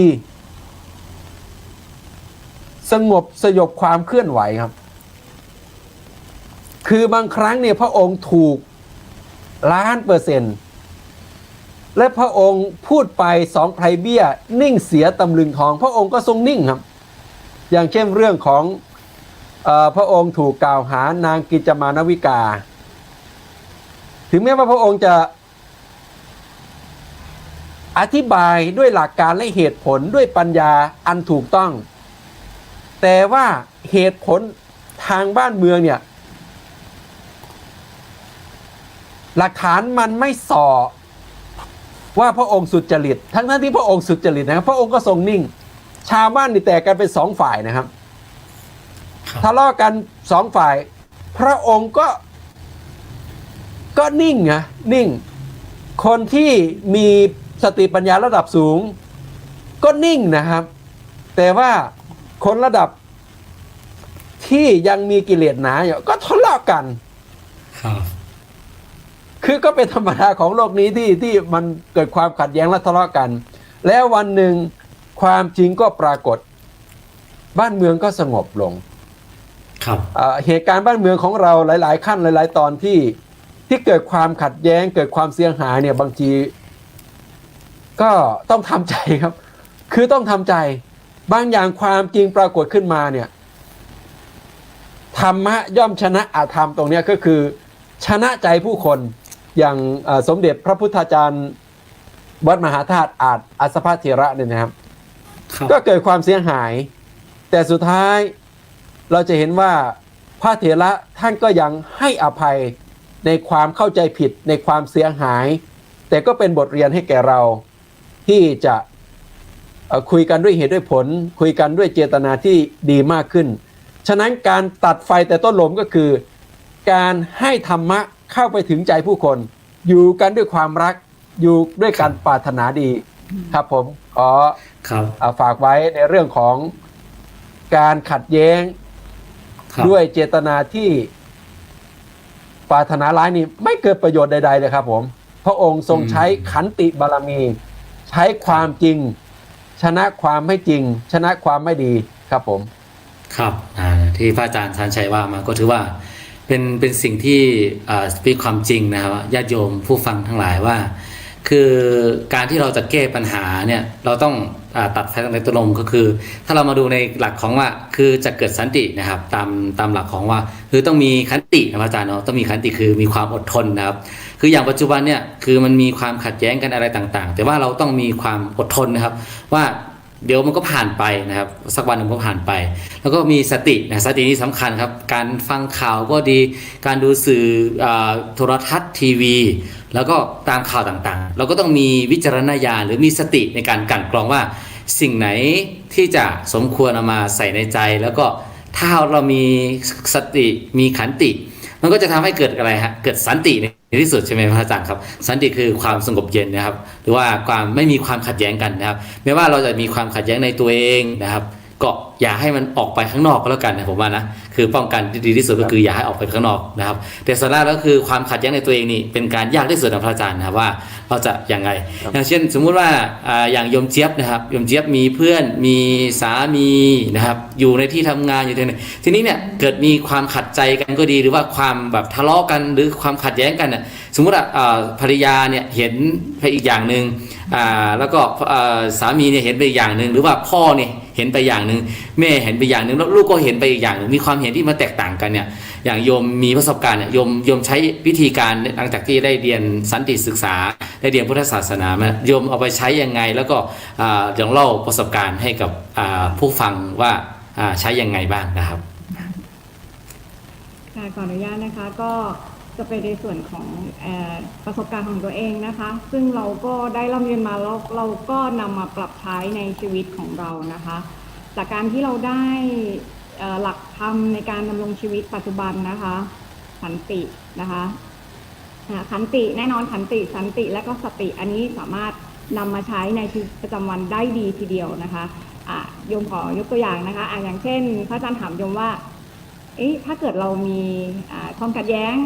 สงบสยบความเคลื่อนไหวครับคือบางครั้งเนี่ยพระองค์ถูก1,000,000%และพระองค์พูดไป2ไพรเบี้ยนิ่งเสียตำลึงทองพระองค์ก็ทรงนิ่งครับอย่างเช่นเรื่องของพระองค์ถูกกล่าวหานางกิจมานวิกาถึงแม้ว่าพระองค์จะอธิบายด้วยหลักการและเหตุผลด้วยปัญญาอันถูกต้องแต่ว่าเหตุผลทางบ้านเมืองเนี่ยหลักฐานมันไม่ส่อว่าพระองค์สุจริตทั้งที่พระองค์สุจริตนะครับพระองค์ก็ทรงนิ่งชาวบ้านนี่แตกกันเป็น2ฝ่ายนะครับทะเลาะกัน2ฝ่ายพระองค์ก็นิ่งนะนิ่งคนที่มีสติปัญญาระดับสูงก็นิ่งนะครับแต่ว่าคนระดับ ที่ยังมีกิเลสหนาอยู่ก็ทะเลาะกัน ครับ คือก็เป็นธรรมดาของโลกนี้ที่มันเกิดความขัดแย้งและทะเลาะกัน แล้ววันหนึ่งความจริงก็ปรากฏบ้านเมืองก็สงบลง ครับ เหตุการณ์บ้านเมืองของเราหลายๆขั้นหลายๆตอนที่เกิดความขัดแย้งเกิดความเสียหายเนี่ยบางทีก็ต้องทำใจครับ คือต้องทำใจบางอย่างความจริงปรากฏขึ้นมาเนี่ยธรรมะย่อมชนะอธรรมตรงเนี้ยก็คือชนะใจผู้คนอย่างสมเด็จพระพุทธาจารย์วัดมหาธาตุอัสสภเถระเนี่ยนะครับ ครับ ก็เกิดความเสียหาย แต่สุดท้ายเราจะเห็นว่าพระเถระท่านก็ยังให้อภัยในความเข้าใจผิดในความเสียหาย แต่ก็เป็นบทเรียนให้แก่เราที่จะคุยกันด้วยเหตุด้วยผล คุยกันด้วยเจตนาที่ดีมากขึ้นฉะนั้นการตัดไฟแต่ต้นลมก็คือการให้ธรรมะเข้าไปถึงใจผู้คนอยู่กันด้วยความรักอยู่ด้วยการปรารถนาดีครับผมขอ ครับ ฝากไว้ในเรื่องของการขัดแย้ง ครับ ด้วยเจตนาที่ปรารถนาร้ายนี้ไม่เกิดประโยชน์ใดๆเลยครับผมพระองค์ทรงใช้ขันติบารมี ใช้ความจริง ชนะความไม่จริง ชนะความไม่ดีครับผม ครับที่พระอาจารย์ชันชัยว่ามาก็ถือว่าเป็นสิ่งที่เป็นความจริงนะครับญาติโยมผู้ฟังทั้งหลายว่า คือการที่เราจะแก้ปัญหาเนี่ยเราต้องตัดไฟตั้งแต่ต้นลมก็คือ ถ้าเรามาดูในหลักของว่าคือจะเกิดสันตินะครับตามหลักของว่าคือต้องมีขันตินะอาจารย์เนาะต้องมีขันติคือมีความอดทนนะครับคืออย่างปัจจุบันเนี่ยคือมันมีความขัดแย้งกันอะไรต่างๆ แต่ว่าเราต้องมีความอดทนนะครับว่าเดี๋ยวมันก็ผ่านไปนะครับสักวันหนึ่งก็ผ่านไป แล้วก็มีสตินะสตินี่สำคัญครับการฟังข่าวก็ดีการดูสื่อโทรทัศน์ทีวีแล้วก็ตามข่าวต่างๆเราก็ต้องมีวิจารณญาณหรือมีสติในการกลั่นกรองว่าสิ่งไหนที่จะสมควรเอามาใส่ในใจ แล้วก็ถ้าเรามีสติมีขันติ มันก็จะทำให้เกิดอะไรฮะเกิดสันติในที่สุดใช่ไหมพระอาจารย์ครับสันติคือความสงบเย็นนะครับหรือว่าความไม่มีความขัดแย้งกันนะครับแม้ว่าเราจะมีความขัดแย้งในตัวเองนะครับก็อย่าให้มันออกไปข้างนอกก็แล้วกันนะผมว่านะคือป้องกันที่ดีที่สุดก็คืออย่าให้ออกไปข้างนอกนะครับแต่ส่วนแรกก็คือความขัดแย้งในตัวเองนี่เป็นการยากที่สุดนะพระอาจารย์นะครับว่าเราจะอย่างไรอย่างเช่นสมมุติว่าอย่างโยมเจี๊ยบนะครับโยมเจี๊ยบมีเพื่อนมีสามีนะครับอยู่ในที่ทำงานอยู่ที่ไหนทีนี้เนี่ยเกิดมีความขัดใจกันก็ดีหรือว่าความแบบทะเลาะกันหรือความขัดแย้งกันน่ะสมมุติว่าภรรยาเนี่ยเห็นไปอีกอย่างหนึ่งแล้วก็สามีเนี่ยเห็นไปอีกอย่างหนึ่งหรือว่าพ่อเนี่ยเห็นไปอย่างหนึ่งแม่เห็นไปอย่างหนึ่งแล้วลูกก็เห็นไปอีกอย่างหนึ่งมีความเห็นที่มาแตกต่างกันเนี่ยอย่างโยมมีประสบการณ์เนี่ยโยมใช้วิธีการหลังจากที่ได้เรียนสันติศึกษาได้เรียนพุทธศาสนามาโยมเอาไปใช้ยังไงแล้วก็ลองเล่าประสบการณ์ให้กับผู้ฟังว่าใช้ยังไงบ้างนะครับขออนุญาตนะคะก็จะเป็นในส่วนของประสบการณ์ของตัวเองนะคะซึ่งเราก็ได้ร่ำเรียนมาแล้วเราก็นำมาปรับใช้ในชีวิตของเรานะคะจากการที่เราได้หลักธรรมในการดำรงชีวิตปัจจุบันนะคะขันตินะคะขันติแน่นอนขันติสันติและก็สติอันนี้สามารถนำมาใช้ในชีวิตประจำวันได้ดีทีเดียวนะคะโยมขอยกตัวอย่างนะคะอย่างเช่นพระอาจารย์ถามโยมว่าถ้าเกิดเรามีความขัดแย้ง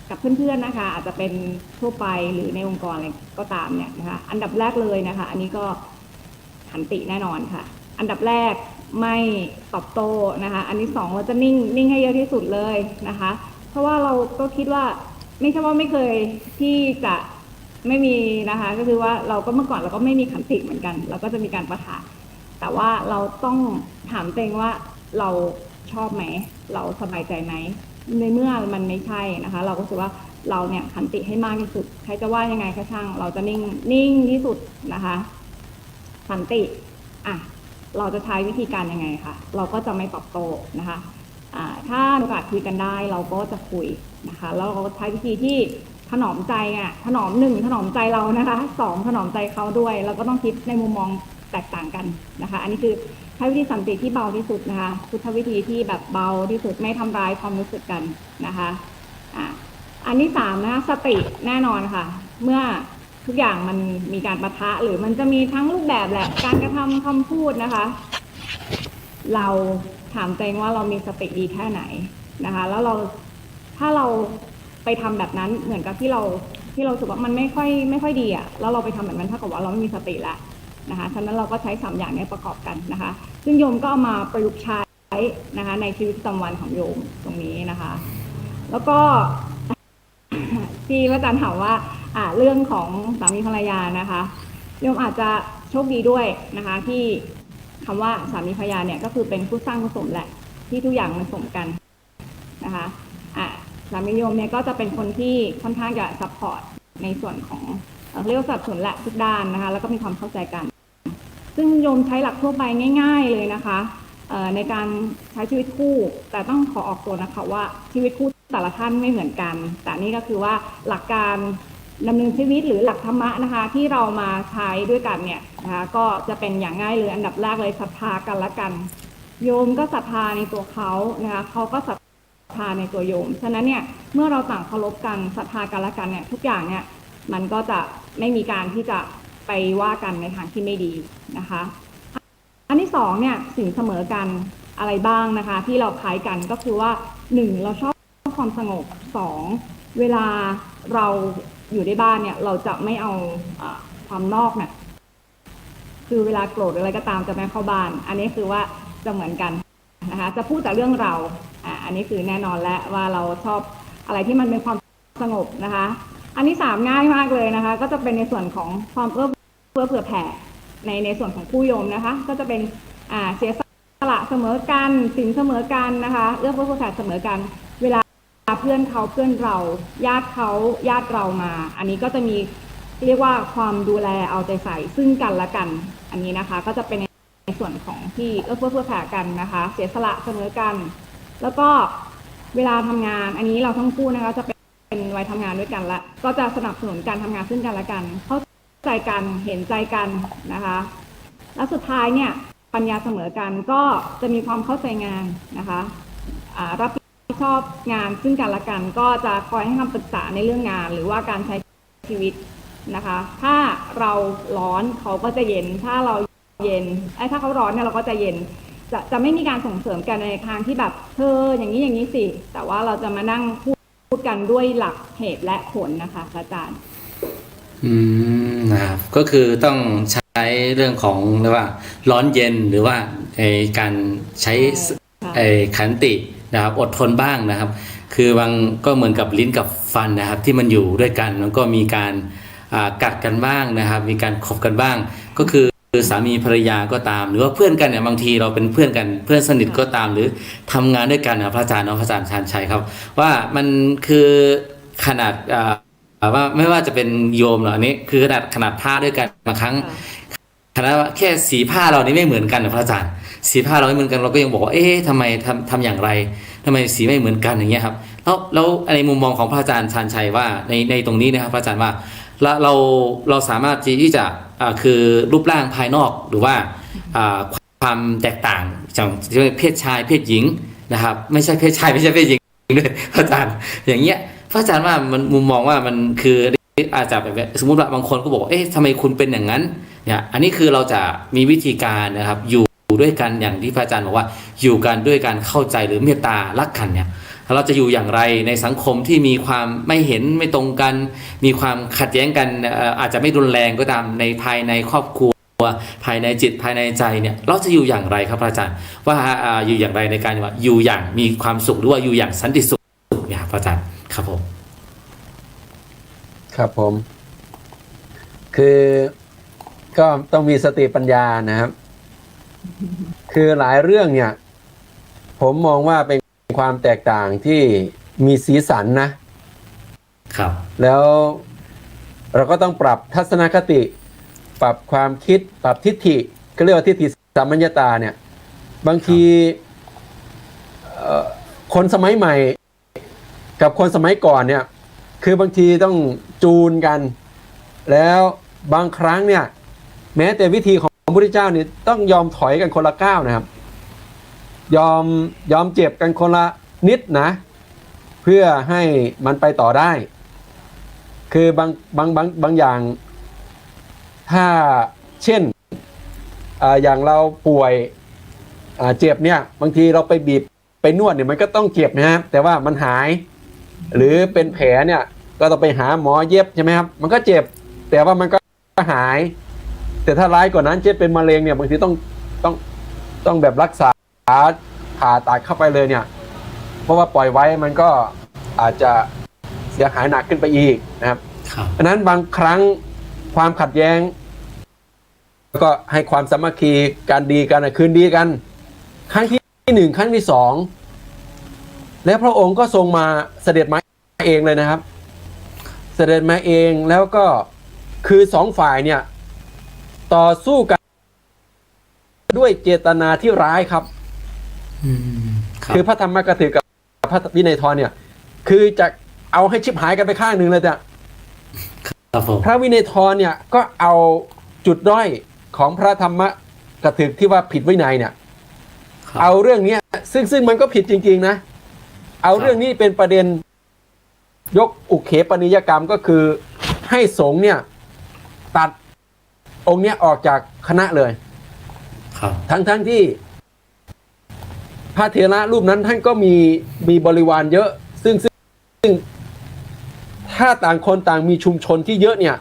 กับเพื่อนๆนะคะอาจจะเป็นทั่วไปหรือในองค์กรอะไรก็ตามเนี่ยนะคะอันดับแรกเลยนะคะอันนี้ก็ขันติแน่นอนค่ะอันดับแรกไม่ตอบโต้นะคะอันที่สองเราจะนิ่งให้เยอะที่สุดเลยนะคะเพราะว่าเราก็คิดว่าไม่ใช่ว่าไม่เคยที่จะไม่มีนะคะก็คือว่าเราก็เมื่อก่อนเราก็ไม่มีขันติเหมือนกันเราก็จะมีการปะทะแต่ว่าเราต้องถามตัวเองว่าเราชอบไหมเราสบายใจไหมในเมื่อมันไม่ใช่นะคะเราก็รู้สึกว่าเราเนี่ยขันติให้มากที่สุดใครจะว่ายังไงก็ช่างเราจะนิ่งที่สุดนะคะขันติเราจะใช้วิธีการยังไงคะเราก็จะไม่ตอบโต้นะคะถ้าโอกาสคุยกันได้เราก็จะคุยนะคะแล้วเราใช้วิธีที่ถนอมใจถนอมถนอมใจเรานะคะ2ถนอมใจเขาด้วยเราก็ต้องคิดในมุมมองแตกต่างกันนะคะอันนี้คือใช้วิธีสันติที่เบาที่สุดนะคะพุทธวิธีที่แบบเบาที่สุดไม่ทำร้ายความรู้สึกกันนะคะอันที่3นะคะสติแน่นอนค่ะเมื่อทุกอย่างมันมีการปะทะหรือมันจะมีทั้งรูปแบบแหละการกระทำคำพูดนะคะ เราถามตัวเองว่าเรามีสติดีแค่ไหนนะคะแล้วถ้าเราไปทำแบบนั้นเหมือนกับที่เรารู้สึกว่ามันไม่ค่อยดีอ่ะแล้วเราไปทำแบบนั้นเท่ากับว่าเราไม่มีสติแล้วนะคะฉะนั้นเราก็ใช้3อย่างนี้ประกอบกันนะคะซึ่งโยมก็เอามาประยุกต์ใช้นะคะในชีวิตประจำวันของโยมตรงนี้นะคะแล้วก็ที่พระอาจารย์ถามว่าเรื่องของสามีภรรยานะคะโยมอาจจะโชคดีด้วยนะคะที่คำว่าสามีภรรยาเนี่ยก็คือเป็นผู้สร้างผู้สมแหละที่ทุกอย่างมันสมกันนะคะสามีโยมเนี่ยก็จะเป็นคนที่ค่อนข้างจะซัพพอร์ตในส่วนของเรียกว่าสนับสนุนแหละทุกด้านนะคะแล้วก็มีความเข้าใจกันซึ่งโยมใช้หลักทั่วไปง่ายๆเลยนะคะในการใช้ชีวิตคู่แต่ต้องขอออกตัวนะคะว่าชีวิตคู่แต่ละท่านไม่เหมือนกันแต่นี่ก็คือว่าหลักการดำเนินชีวิตหรือหลักธรรมะนะคะที่เรามาใช้ด้วยกันเนี่ยนะคะก็จะเป็นอย่างง่ายเลยอันดับแรกเลยศรัทธากันละกันโยมก็ศรัทธาในตัวเขานะคะเขาก็ศรัทธาในตัวโยมฉะนั้นเนี่ยเมื่อเราต่างเคารพกันศรัทธากันละกันเนี่ยทุกอย่างเนี่ยมันก็จะไม่มีการที่จะไปว่ากันในทางที่ไม่ดีนะคะอันที่2เนี่ยสิ่งเสมอกันอะไรบ้างนะคะที่เราคล้ายกันก็คือว่า1เราชอบความสงบ2เวลาเราอยู่ในบ้านเนี่ยเราจะไม่เอาความนอกเนี่ยคือเวลาโกรธอะไรก็ตามจะไม่เข้าบ้านอันนี้คือว่าจะเหมือนกันนะคะจะพูดแต่เรื่องเราอันนี้คือแน่นอนแล้วว่าเราชอบอะไรที่มันเป็นความสงบนะคะอันที่3ง่ายมากเลยนะคะก็จะเป็นในส่วนของความเอื้อเฟื้อเผื่อแผ่ในส่วนของผู้โยมนะคะก็จะเป็นเสียสละเสมอกันสินเสมอกันนะคะเอื้อเฟื้อเผื่อแผ่เสมอกันเวลาเพื่อนเขาเพื่อนเราญาติเขาญาติเรามาอันนี้ก็จะมีเรียกว่าความดูแลเอาใจใส่ซึ่งกันและกันอันนี้นะคะก็จะเป็นในส่วนของที่เอื้อเฟื้อเผื่อแผ่กันนะคะเสียสละเสมอกันแล้วก็เวลาทำงานอันนี้เราทั้งคู่นะคะจะเป็นวัยทำงานด้วยกันละก็จะสนับสนุนการทำงานซึ่งกันและกันเข้าใจกันเห็นใจกันนะคะแล้วสุดท้ายเนี่ยปัญญาเสมอกันก็จะมีความเข้าใจงานนะคะรับผิดชอบงานซึ่งกันและกันก็จะคอยให้คำปรึกษาในเรื่องงานหรือว่าการใช้ชีวิตนะคะถ้าเราร้อนเขาก็จะเย็นถ้าเราเย็นถ้าเขาร้อนเนี่ยเราก็จะเย็นจะไม่มีการส่งเสริมกันในทางที่แบบเธออย่างนี้สิแต่ว่าเราจะมานั่งพูดกันด้วยหลักเหตุและผลนะคะอาจารย์นะครับก็คือต้องใช้เรื่องของเรียกว่าร้อนเย็นหรือว่าการใช้ขันตินะครับอดทนบ้างนะครับคือบางก็เหมือนกับลิ้นกับฟันนะครับที่มันอยู่ด้วยกันมันก็มีการกัดกันบ้างนะครับมีการขบกันบ้างก็คือสามีภรรยาก็ตามหรือว่าเพื่อนกันเนี่ยบางทีเราเป็นเพื่อนกันเพื่อนสนิทก็ตามหรือทำงานด้วยกันนะพระอาจารย์พระอาจารย์ชาญชัยครับว่ามันคือขนาดว่าไม่ว่าจะเป็นโยมเหล่านี้คือขนาดผ้าด้วยกันบางครั้งขนาดว่าแค่สีผ้าเรานี่ไม่เหมือนกันนะพระอาจารย์สีผ้าเราไม่เหมือนกันเราก็ยังบอกว่าทำไมทำอย่างไรทำไมสีไม่เหมือนกันอย่างเงี้ยครับแล้วในมุมมองของพระอาจารย์ชาญชัยว่าในตรงนี้นะครับพระอาจารย์ว่าเราสามารถที่จะคือรูปร่างภายนอกหรือว่าความแตกต่างจากเพศชายเพศหญิงนะครับไม่ใช่เพศชายไม่ใช่เพศหญิงด้วยพระอาจารย์อย่างเงี้ยพระอาจารย์ว่ามันมุมมองว่ามันคืออาจจะแบบสมมติว่าบางคนก็บอกทำไมคุณเป็นอย่างนั้นเนี่ยอันนี้คือเราจะมีวิธีการนะครับอยู่ด้วยกันอย่างที่พระอาจารย์บอกว่าอยู่กันด้วยการเข้าใจหรือเมตตารักกันเนี่ยเราจะอยู่อย่างไรในสังคมที่มีความไม่เห็นไม่ตรงกันมีความขัดแย้งกันอาจจะไม่รุนแรงก็ตามในภายในครอบครัวภายในจิตภายในใจเนี่ยเราจะอยู่อย่างไรครับพระอาจารย์ว่าอยู่อย่างไรในการว่าอยู่อย่างมีความสุขหรือว่าอยู่อย่างสันติสุขเนี่ยพระอาจารย์ครับผมครับผมคือก็ต้องมีสติปัญญานะครับคือหลายเรื่องเนี่ยผมมองว่าเป็นความแตกต่างที่มีสีสันนะครับแล้วเราก็ต้องปรับทัศนคติปรับความคิดปรับทิฏฐิก็เรียกว่าทิฏฐิสัมมัญญตาเนี่ยบางทีคนสมัยใหม่กับคนสมัยก่อนเนี่ยคือบางทีต้องจูนกันแล้วบางครั้งเนี่ยแม้แต่วิธีของพระพุทธเจ้าเนี่ยต้องยอมถอยกันคนละก้าวนะครับยอมเจ็บกันคนละนิดนะเพื่อให้มันไปต่อได้คือบางอย่างถ้าเช่นอย่างเราป่วย เจ็บเนี่ยบางทีเราไปบีบไปนวดเนี่ยมันก็ต้องเจ็บนะครับแต่ว่ามันหาย หรือเป็นแผลเนี่ยก็ต้องไปหาหมอเย็บใช่ไหมครับมันก็เจ็บแต่ว่ามันก็หาย แต่ถ้าร้ายกว่านั้นเช่นเป็นมะเร็งเนี่ยบางทีต้องแบบรักษาผ่าตัดเข้าไปเลยเนี่ยเพราะว่าปล่อยไว้มันก็อาจจะเสียหายหนักขึ้นไปอีกนะครับเพราะนั้นบางครั้งความขัดแย้งก็ให้ความสามัคคีการดีกันคืนดีกันครั้งที่ 1ครั้งที่ 2แล้วพระองค์ก็ทรงมาเสด็จมาเองเลยนะครับเสด็จมาเองแล้วก็คือ2ฝ่ายเนี่ยต่อสู้กันด้วยเจตนาที่ร้ายครับคือพระธรรมกถึกกับพระวินัยทรเนี่ยคือจะเอาให้ชิบหายกันไปข้างหนึ่งเลยแต่พระวินัยทรเนี่ยก็เอาจุดด้อยของพระธรรมกถึกที่ว่าผิดวินัยเนี่ยเอาเรื่องนี้ซึ่งมันก็ผิดจริงๆนะเอาเรื่องนี้เป็นประเด็นยกอุเขปนิยกรรมก็คือให้สงฆ์เนี่ยตัดองค์เนี้ยออกจากคณะเลยทั้งที่พระเถระรูปนั้นท่านก็มีบริวารเยอะซึ่งถ้าต่างคนต่างมีชุมชนที่เยอะเนี่ย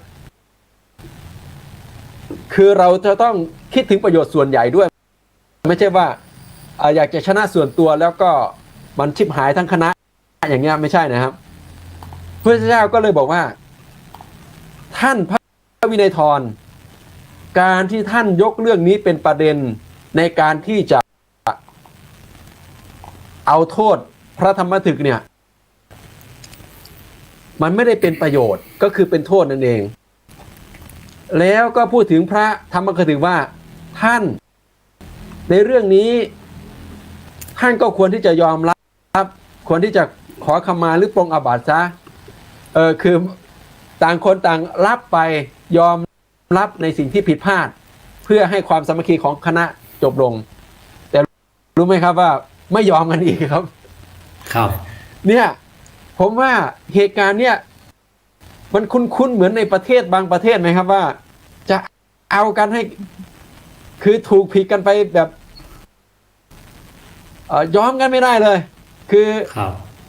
คือเราจะต้องคิดถึงประโยชน์ส่วนใหญ่ด้วยไม่ใช่ว่าอยากจะชนะส่วนตัวแล้วก็มันชิบหายทั้งคณะอย่างเงี้ยไม่ใช่นะครับพระเจ้าก็เลยบอกว่าท่านพระวินัยทรการที่ท่านยกเรื่องนี้เป็นประเด็นในการที่จะเอาโทษพระธรรมถึกเนี่ยมันไม่ได้เป็นประโยชน์ก็คือเป็นโทษนั่นเองแล้วก็พูดถึงพระธรรมกถึกว่าท่านในเรื่องนี้ท่านก็ควรที่จะยอมรับควรที่จะขอขมาหรือปรงอาบัติซะคือต่างคนต่างรับไปยอมรับในสิ่งที่ผิดพลาดเพื่อให้ความสามัคคีของคณะจบลงแต่รู้ไหมครับว่าไม่ยอมกันอีกครับเนี่ยผมว่าเหตุการณ์เนี่ยมันคุ้นๆเหมือนในประเทศบางประเทศไหมครับว่าจะเอากันให้คือถูกผิดกันไปแบบยอมกันไม่ได้เลยคือ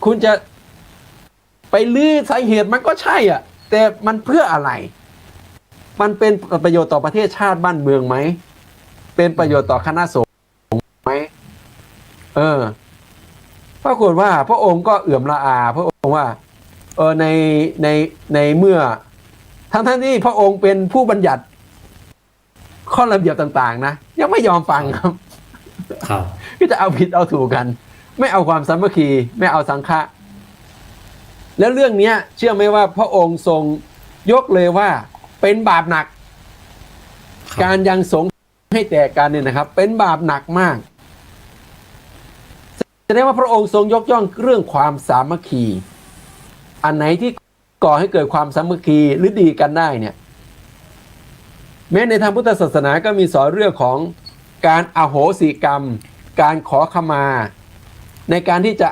คุณจะไปลื้อสาเหตุมันก็ใช่อ่ะแต่มันเพื่ออะไรมันเป็นประโยชน์ต่อประเทศชาติบ้านเมืองไหมเป็นประโยชน์ต่อคณะสงฆ์ไหมปรากฏว่าพระองค์ก็เอื่อมละอาพระองค์ว่าในเมื่อทั้งที่พระองค์เป็นผู้บัญญัติข้อระเบียบต่างๆนะยังไม่ยอมฟังครับที่จะเอาผิดเอาถูกกันไม่เอาความสามัคคีไม่เอาสังฆะแล้วเรื่องนี้เชื่อไหมว่าพระองค์ทรงยกเลยว่าเป็นบาปหนักการยังสงฆ์ให้แตกกันเนี่ยนะครับเป็นบาปหนักมากแสดงว่าพระองค์ทรงยกย่องเรื่องความสามัคคีอันไหนที่ก่อให้เกิดความสามัคคีหรือดีกันได้เนี่ยแม้ในทางพุทธศาสนาก็มีสอนเรื่องของการอโหสิกรรมการขอขมาในการที่จะ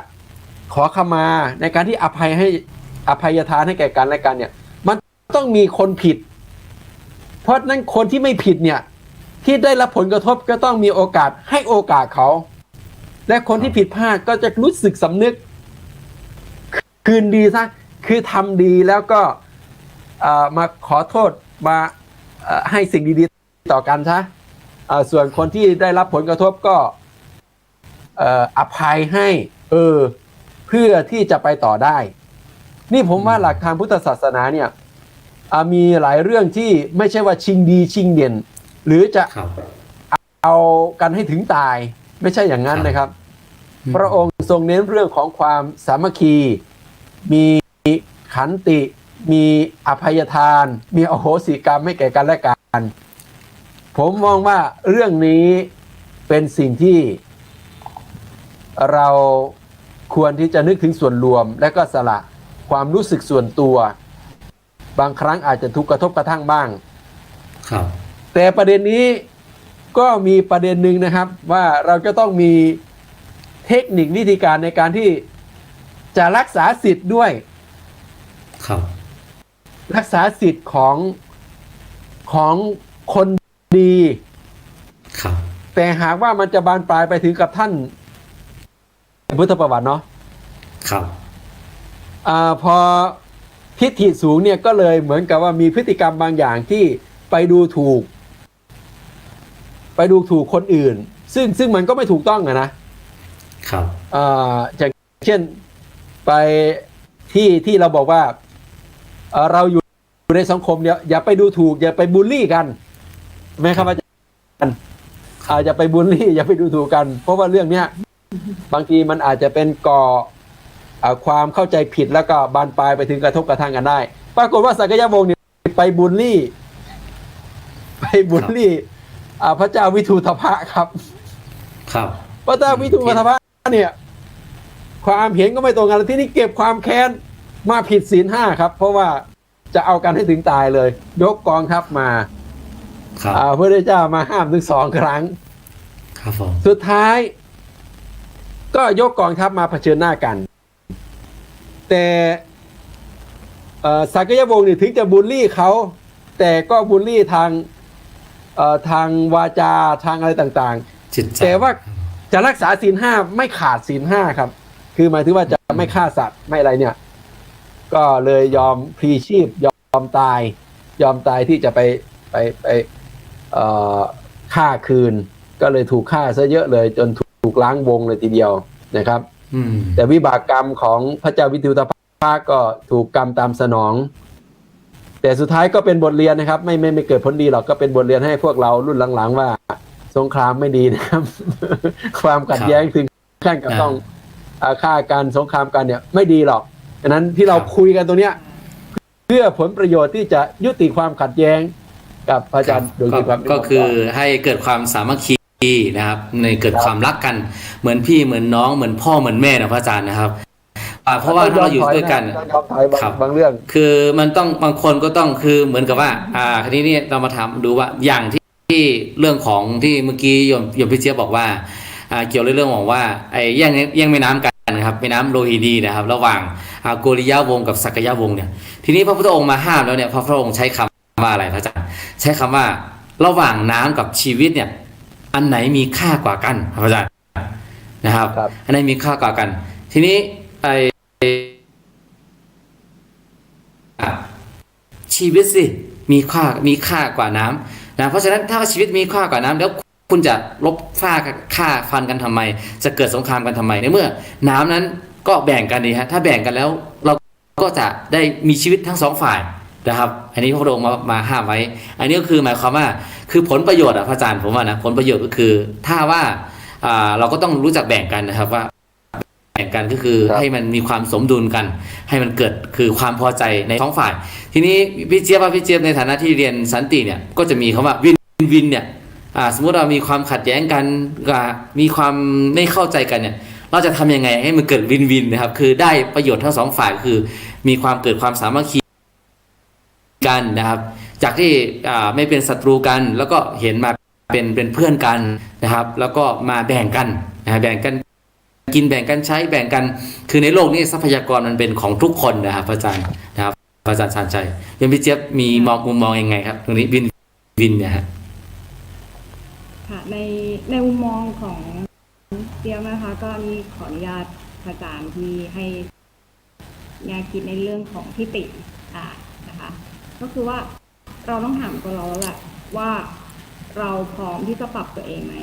ขอขมาในการที่อภัยทานให้แก่กันและกันเนี่ยมันต้องมีคนผิดเพราะนั้นคนที่ไม่ผิดเนี่ยที่ได้รับผลกระทบก็ต้องมีโอกาสให้โอกาสเขาและคนที่ผิดพลาดก็จะรู้สึกสำนึกคืนดีซะคือทำดีแล้วก็มาขอโทษมาให้สิ่งดีๆต่อกันซะส่วนคนที่ได้รับผลกระทบก็อภัยให้เพื่อที่จะไปต่อได้นี่ผมว่าหลักทางพุทธศาสนาเนี่ยมีหลายเรื่องที่ไม่ใช่ว่าชิงดีชิงเด่นหรือจะเอากันให้ถึงตายไม่ใช่อย่างนั้นนะครับพระองค์ทรงเน้นเรื่องของความสามัคคีมีขันติมีอภัยทานมีอโหสิกรรมให้แก่กันและกันผมมองว่าเรื่องนี้เป็นสิ่งที่เราควรที่จะนึกถึงส่วนรวมและก็สละความรู้สึกส่วนตัวบางครั้งอาจจะถูกกระทบกระทั่งบ้างแต่ประเด็นนี้ก็มีประเด็นหนึ่งนะครับว่าเราจะต้องมีเทคนิควิธีการในการที่จะรักษาสิทธิ์ด้วยรักษาสิทธิ์ของคนดี แต่หากว่ามันจะบานปลายไปถึงกับท่านพุทธประวัติเนาะ ครับ พอทิฏฐิสูงเนี่ยก็เลยเหมือนกับว่ามีพฤติกรรมบางอย่างที่ไปดูถูกคนอื่น ซึ่งมันก็ไม่ถูกต้องนะครับอย่างเช่นไปที่เราบอกว่าเราอยู่ในสังคมเนี่ยอย่าไปดูถูกอย่าไปบูลลี่กันไหมครับอาจารย์อย่าไปบูลลี่อย่าไปดูถูกกันเพราะว่าเรื่องเนี้ยบางทีมันอาจจะเป็นก่อความเข้าใจผิดแล้วก็บานปลายไปถึงกระทบกระทั่งกันได้ปรากฏว่าสักยะวงศ์เนี่ยไปบูลลี่พระเจ้าวิทูธพะครับพระเจ้าวิทูธพะเนี่ยความเห็นก็ไม่ตรงกันที่นี่เก็บความแค้นมาผิดศีล 5ครับเพราะว่าจะเอากันให้ถึงตายเลยยกกองทัพมาพระเจ้ามาห้ามถึง2 ครั้งครับผมสุดท้ายก็ยกกองทัพมาเผชิญหน้ากันแต่สักยะวงศ์นี่ถึงจะบูลลี่เขาแต่ก็บูลลี่ทางวาจาทางอะไรต่างๆแต่ว่าจะรักษาศีล 5ไม่ขาดศีล 5ครับคือหมายถึงว่าจะไม่ฆ่าสัตว์ไม่อะไรเนี่ยก็เลยยอมพลีชีพยอมตายที่จะไปฆ่าคืนก็เลยถูกฆ่าซะเยอะเลยจนถูกล้างวงเลยทีเดียวนะครับแต่วิบากกรรมของพระเจ้าวิทูธพะก็ถูกกรรมตามสนองแต่สุดท้ายก็เป็นบทเรียนนะครับไม่เกิดผลดีหรอกก็เป็นบทเรียนให้พวกเรารุ่นหลังๆว่าสงครามไม่ดีนะครับ ความขัดแย้งถึงขั้นกับต้องฆ่ากันสงครามกันเนี่ยไม่ดีหรอกฉะนั้นที่เราคุยกันตรงเนี้ยเพื่อผลประโยชน์ที่จะยุติความขัดแย้งกับอาจารย์โดยก็คือให้เกิดความสามัคคีนะครับในเกิดความรักกันเหมือนพี่เหมือนน้องเหมือนพ่อเหมือนแม่นะพระอาจารย์นะครับเพราะว่าถ้าเราอยู่ด้วยกันครับบางเรื่องคือมันต้องบางคนก็ต้องคือเหมือนกับว่าคราวนี้เรามาถามดูว่าอย่างที่เรื่องของที่เมื่อกี้โยมพี่เจี๊ยบบอกว่าเกี่ยวเรื่องของว่าไอ้แย่งแม่น้ำกันนะครับแม่น้ำโลหินีนะครับระหว่างโกริยะวงศ์กับสักยะวงศ์เนี่ยทีนี้พระพุทธองค์มาห้ามแล้วเนี่ยพระองค์ใช้คำว่าอะไรพระอาจารย์ใช้คำว่าระหว่างน้ำกับชีวิตเนี่ยอันไหนมีค่ากว่ากันพระอาจารย์นะครับอันไหนมีค่ากว่ากันทีนี้ไอชีวิตสิมีค่ากว่าน้ำนะเพราะฉะนั้นถ้าชีวิตมีค่ากว่าน้ำแล้วคุณจะลบฆ่าฟันกันทำไมจะเกิดสงครามกันทำไมในเมื่อน้ำนั้นก็แบ่งกันดีฮะถ้าแบ่งกันแล้วเราก็จะได้มีชีวิตทั้ง2 ฝ่ายนะครับอันนี้พระพุทธองค์มาห้ามไว้อันนี้ก็คือหมายความว่าคือผลประโยชน์พระอาจารย์ผมว่านะผลประโยชน์ก็คือถ้าว่าเราก็ต้องรู้จักแบ่งกันนะครับว่าแบ่งกันก็คือให้มันมีความสมดุลกันให้มันเกิดคือความพอใจใน2 ฝ่ายทีนี้พี่เจี๊ยบในฐานะที่เรียนสันติเนี่ยก็จะมีคำว่าวินเนี่ยสมมติเรามีความขัดแย้งกันมีความไม่เข้าใจกันเนี่ยเราจะทำยังไงให้มันเกิดวินนะครับคือได้ประโยชน์ทั้ง2 ฝ่ายคือมีความเกิดความสามัคคีกันนะครับจากที่ไม่เป็นศัตรูกันแล้วก็เห็นมาเป็นเพื่อนกันนะครับแล้วก็มาแบ่งกันแบ่งกันกินแบ่งกันใช้แบ่งกันคือในโลกนี้ทรัพยากรมันเป็นของทุกคนนะครับอาจารย์นะครับอาจารย์ชาญชัยยังพี่เจี๊ยบมีมุมมองยังไงครับตรงนี้วินเนี่ยฮะค่ะในมุมมองของเจี๊ยบนะคะก็มีขออนุญาตอาจารย์ที่ให้แนวคิดในเรื่องของทิฏฐินะคะก็คือว่าเราต้องถามตัวเราแล้วแหละว่าเราพร้อมที่จะปรับตัวเองไหม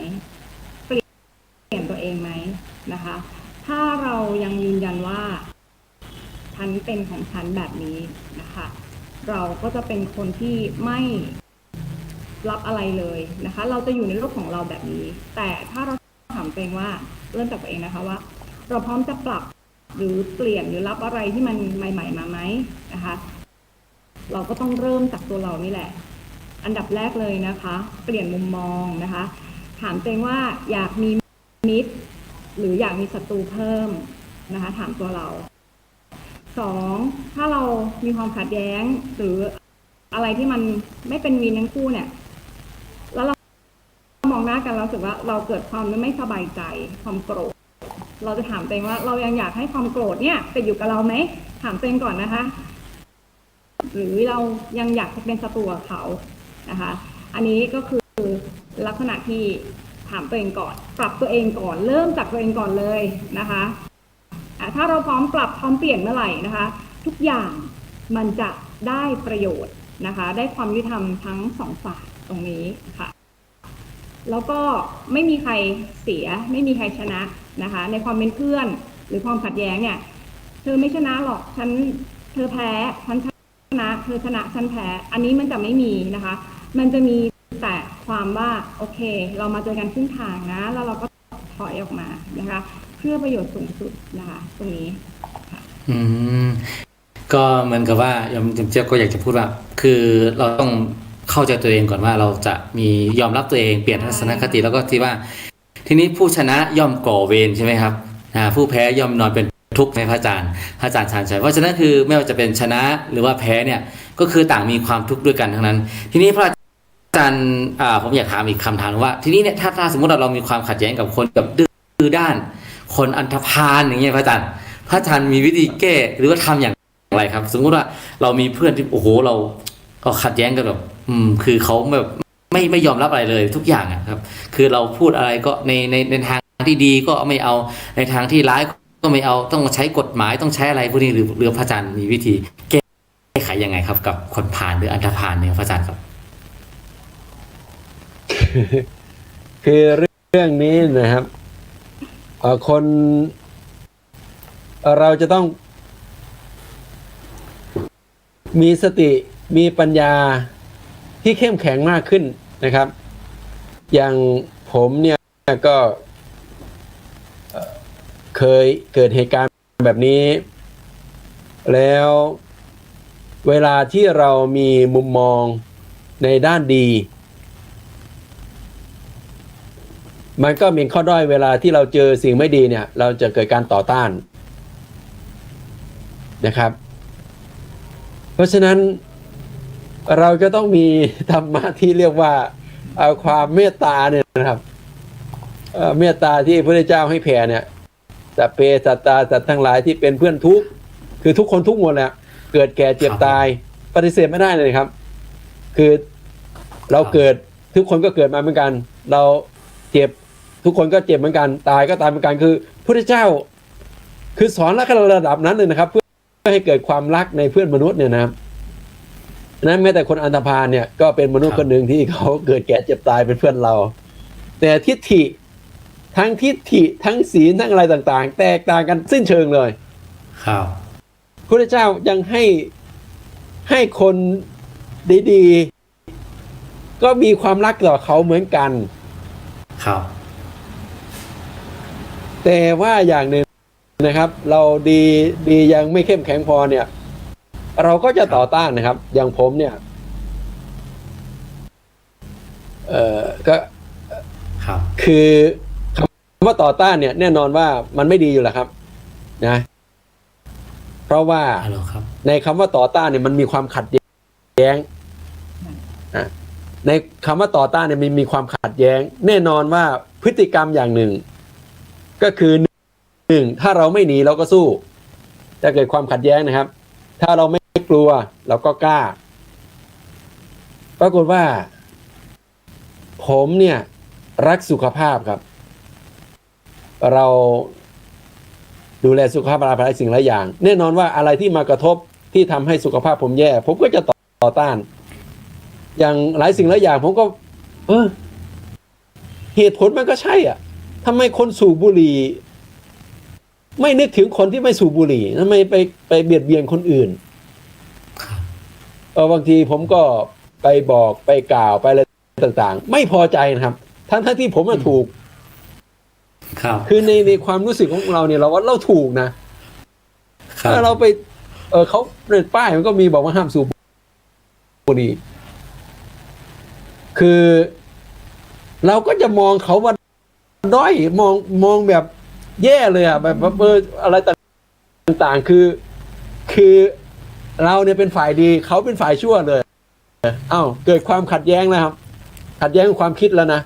เปลี่ยนตัวเองไหมนะคะถ้าเรายังยืนยันว่าฉันเป็นของฉันแบบนี้นะคะเราก็จะเป็นคนที่ไม่รับอะไรเลยนะคะเราจะอยู่ในโลกของเราแบบนี้แต่ถ้าเราถามตัวเองว่าเริ่มจากตัวเองนะคะว่าเราพร้อมจะปรับหรือเปลี่ยนหรือรับอะไรที่มันใหม่ๆมาไหมนะคะเราก็ต้องเริ่มจากตัวเรานี่แหละอันดับแรกเลยนะคะเปลี่ยนมุมมองนะคะถามตัวเองว่าอยากมีมิตรหรืออยากมีศัตรูเพิ่มนะคะถามตัวเรา2ถ้าเรามีความขัดแย้งหรืออะไรที่มันไม่เป็นวินทั้งคู่เนี่ยแล้วเรามองหน้ากันเรารู้สึกว่าเราเกิดความไม่สบายใจความโกรธเราจะถามตัวเองว่าเรายังอยากให้ความโกรธเนี่ยติดอยู่กับเราไหมถามตัวเองก่อนนะคะหรือเรายังอยากเป็นศัตรูกับเขานะคะอันนี้ก็คือลักษณะที่ ถามตัวเองก่อนปรับตัวเองก่อนเริ่มจากตัวเองก่อนเลยนะคะถ้าเราพร้อมปรับพร้อมเปลี่ยนเมื่อไหร่นะคะทุกอย่างมันจะได้ประโยชน์นะคะได้ความยุติธรรมทั้งสองฝ่ายตรงนี้ค่ะแล้วก็ไม่มีใครเสียไม่มีใครชนะนะคะในความเป็นเพื่อนหรือความขัดแย้งเนี่ยเธอไม่ชนะหรอกเธอแพ้ฉันชนะเธอชนะฉันแพ้อันนี้มันจะไม่มีนะคะมันจะมีแต่ความว่าโอเคเรามาเจอกันครึ่งทางนะแล้วเราก็ถอยออกมานะคะเพื่อประโยชน์สูงสุดนะคะตรงนี้ค่ะก็เหมือนกับว่ายมเจี๊ยบก็อยากจะพูดว่าคือเราต้องเข้าใจตัวเองก่อนว่าเราจะมียอมรับตัวเองเปลี่ยนทัศนคติแล้วก็ที่ว่าทีนี้ผู้ชนะย่อมก่อเวรใช่ไหมครับผู้แพ้ย่อมนอนเป็นทุกข์ในพระอาจารย์ชาญชัยเพราะฉะนั้นคือไม่ว่าจะเป็นชนะหรือว่าแพ้เนี่ยก็คือต่างมีความทุกข์ด้วยกันทั้งนั้นทีนี้พระอาจารย์ผมอยากถามอีกคำถามว่าทีนี้เนี่ยถ้าสมมติเรามีความขัดแย้งกับคนแบบดื้อด้านคนอันธพาลอย่างเงี้ยพระอาจารย์มีวิธีแก้หรือว่าทำอย่างไรครับสมมติว่าเรามีเพื่อนที่โอ้โหเราขัดแย้งกันแบบคือเขาแบบไม่ยอมรับอะไรเลยทุกอย่างครับคือเราพูดอะไรก็ในทางที่ดีก็ไม่เอาในทางที่ร้ายก็ไม่เอาต้องใช้กฎหมายต้องใช้อะไรพวกนี้หรือพระอาจารย์มีวิธีแก้ไขยังไงครับกับคนพาลหรืออันธพาลเนี่ยพระอาจารย์ครับ คือเรื่องนี้นะครับคนเราจะต้องมีสติมีปัญญาที่เข้มแข็งมากขึ้นนะครับอย่างผมเนี่ยก็เคยเกิดเหตุการณ์แบบนี้แล้วเวลาที่เรามีมุมมองในด้านดีมันก็มีข้อด้อยเวลาที่เราเจอสิ่งไม่ดีเนี่ยเราจะเกิดการต่อต้านนะครับเพราะฉะนั้นเราจะต้องมีธรรมะที่เรียกว่าเอาความเมตตาเนี่ยนะครับเมตตาที่พระพุทธเจ้าให้แผ่เนี่ยสัพเพสัตตาสัตว์ทั้งหลายที่เป็นเพื่อนทุกข์คือทุกคนทุกหมดแหละเกิดแก่เจ็บตายปฏิเสธไม่ได้เลยครับคือเราเกิดทุกคนก็เกิดมาเหมือนกันเราเจ็บทุกคนก็เจ็บเหมือนกันตายก็ตายเหมือนกันคือพระพุทธเจ้าคือสอนรักกันระดับนั้นเลยนะครับเพื่อให้เกิดความรักในเพื่อนมนุษย์เนี่ยนะครับนั้นแม้แต่คนอันธพาลเนี่ยก็เป็นมนุษย์คนหนึ่งที่เขาเกิดแก่เจ็บตายเป็นเพื่อนเราแต่ทิฏฐิทั้งศีลทั้งอะไรต่างๆแตกต่างกันสิ้นเชิงเลยครับพระพุทธเจ้ายังให้คนดีๆก็มีความรักต่อเขาเหมือนกันครับแต่ว่าอย่างหนึ่งนะครับเราดียังไม่เข้มแข็งพอเนี่ยเราก็จะต่อต้านนะครับอย่างผมเนี่ยก็คือคำว่าต่อต้านเนี่ยแน่นอนว่ามันไม่ดีอยู่แล้วครับนะเพราะว่าในคำว่าต่อต้านเนี่ยมันมีความขัดแย้งในคำว่าต่อต้านเนี่ยมีความขัดแย้งแน่นอนว่าพฤติกรรมอย่างหนึ่งก็คือหนึ่งถ้าเราไม่หนีเราก็สู้จะเกิดความขัดแย้งนะครับถ้าเราไม่กลัวเราก็กล้าปรากฏว่าผมเนี่ยรักสุขภาพครับเราดูแลสุขภาพหลายสิ่งหลายอย่างแน่นอนว่าอะไรที่มากระทบที่ทำให้สุขภาพผมแย่ผมก็จะต่อต้านอย่างหลายสิ่งหลายอย่างผมก็เหตุผลมันก็ใช่อ่ะทำไมคนสูบบุหรี่ไม่นึกถึงคนที่ไม่สูบบุหรี่ทำไมไปเบียดเบียนคนอื่นบางทีผมก็ไปบอกไปกล่าวไปอะไรต่างๆไม่พอใจนะครับทั้งที่ผมถูกคือในความรู้สึกของเราเนี่ยเราว่าเราถูกนะถ้าเราไปเขาเปิดป้ายมันก็มีบอกว่าห้ามสูบบุหรี่คือเราก็จะมองเขาว่าด้อยมองแบบแย่เลยอ่ะแบบอะไรต่างๆคือเราเนี่ยเป็นฝ่ายดีเขาเป็นฝ่ายชั่วเลยเกิดความขัดแย้งนะครับขัดแย้งความคิดแล้วนะ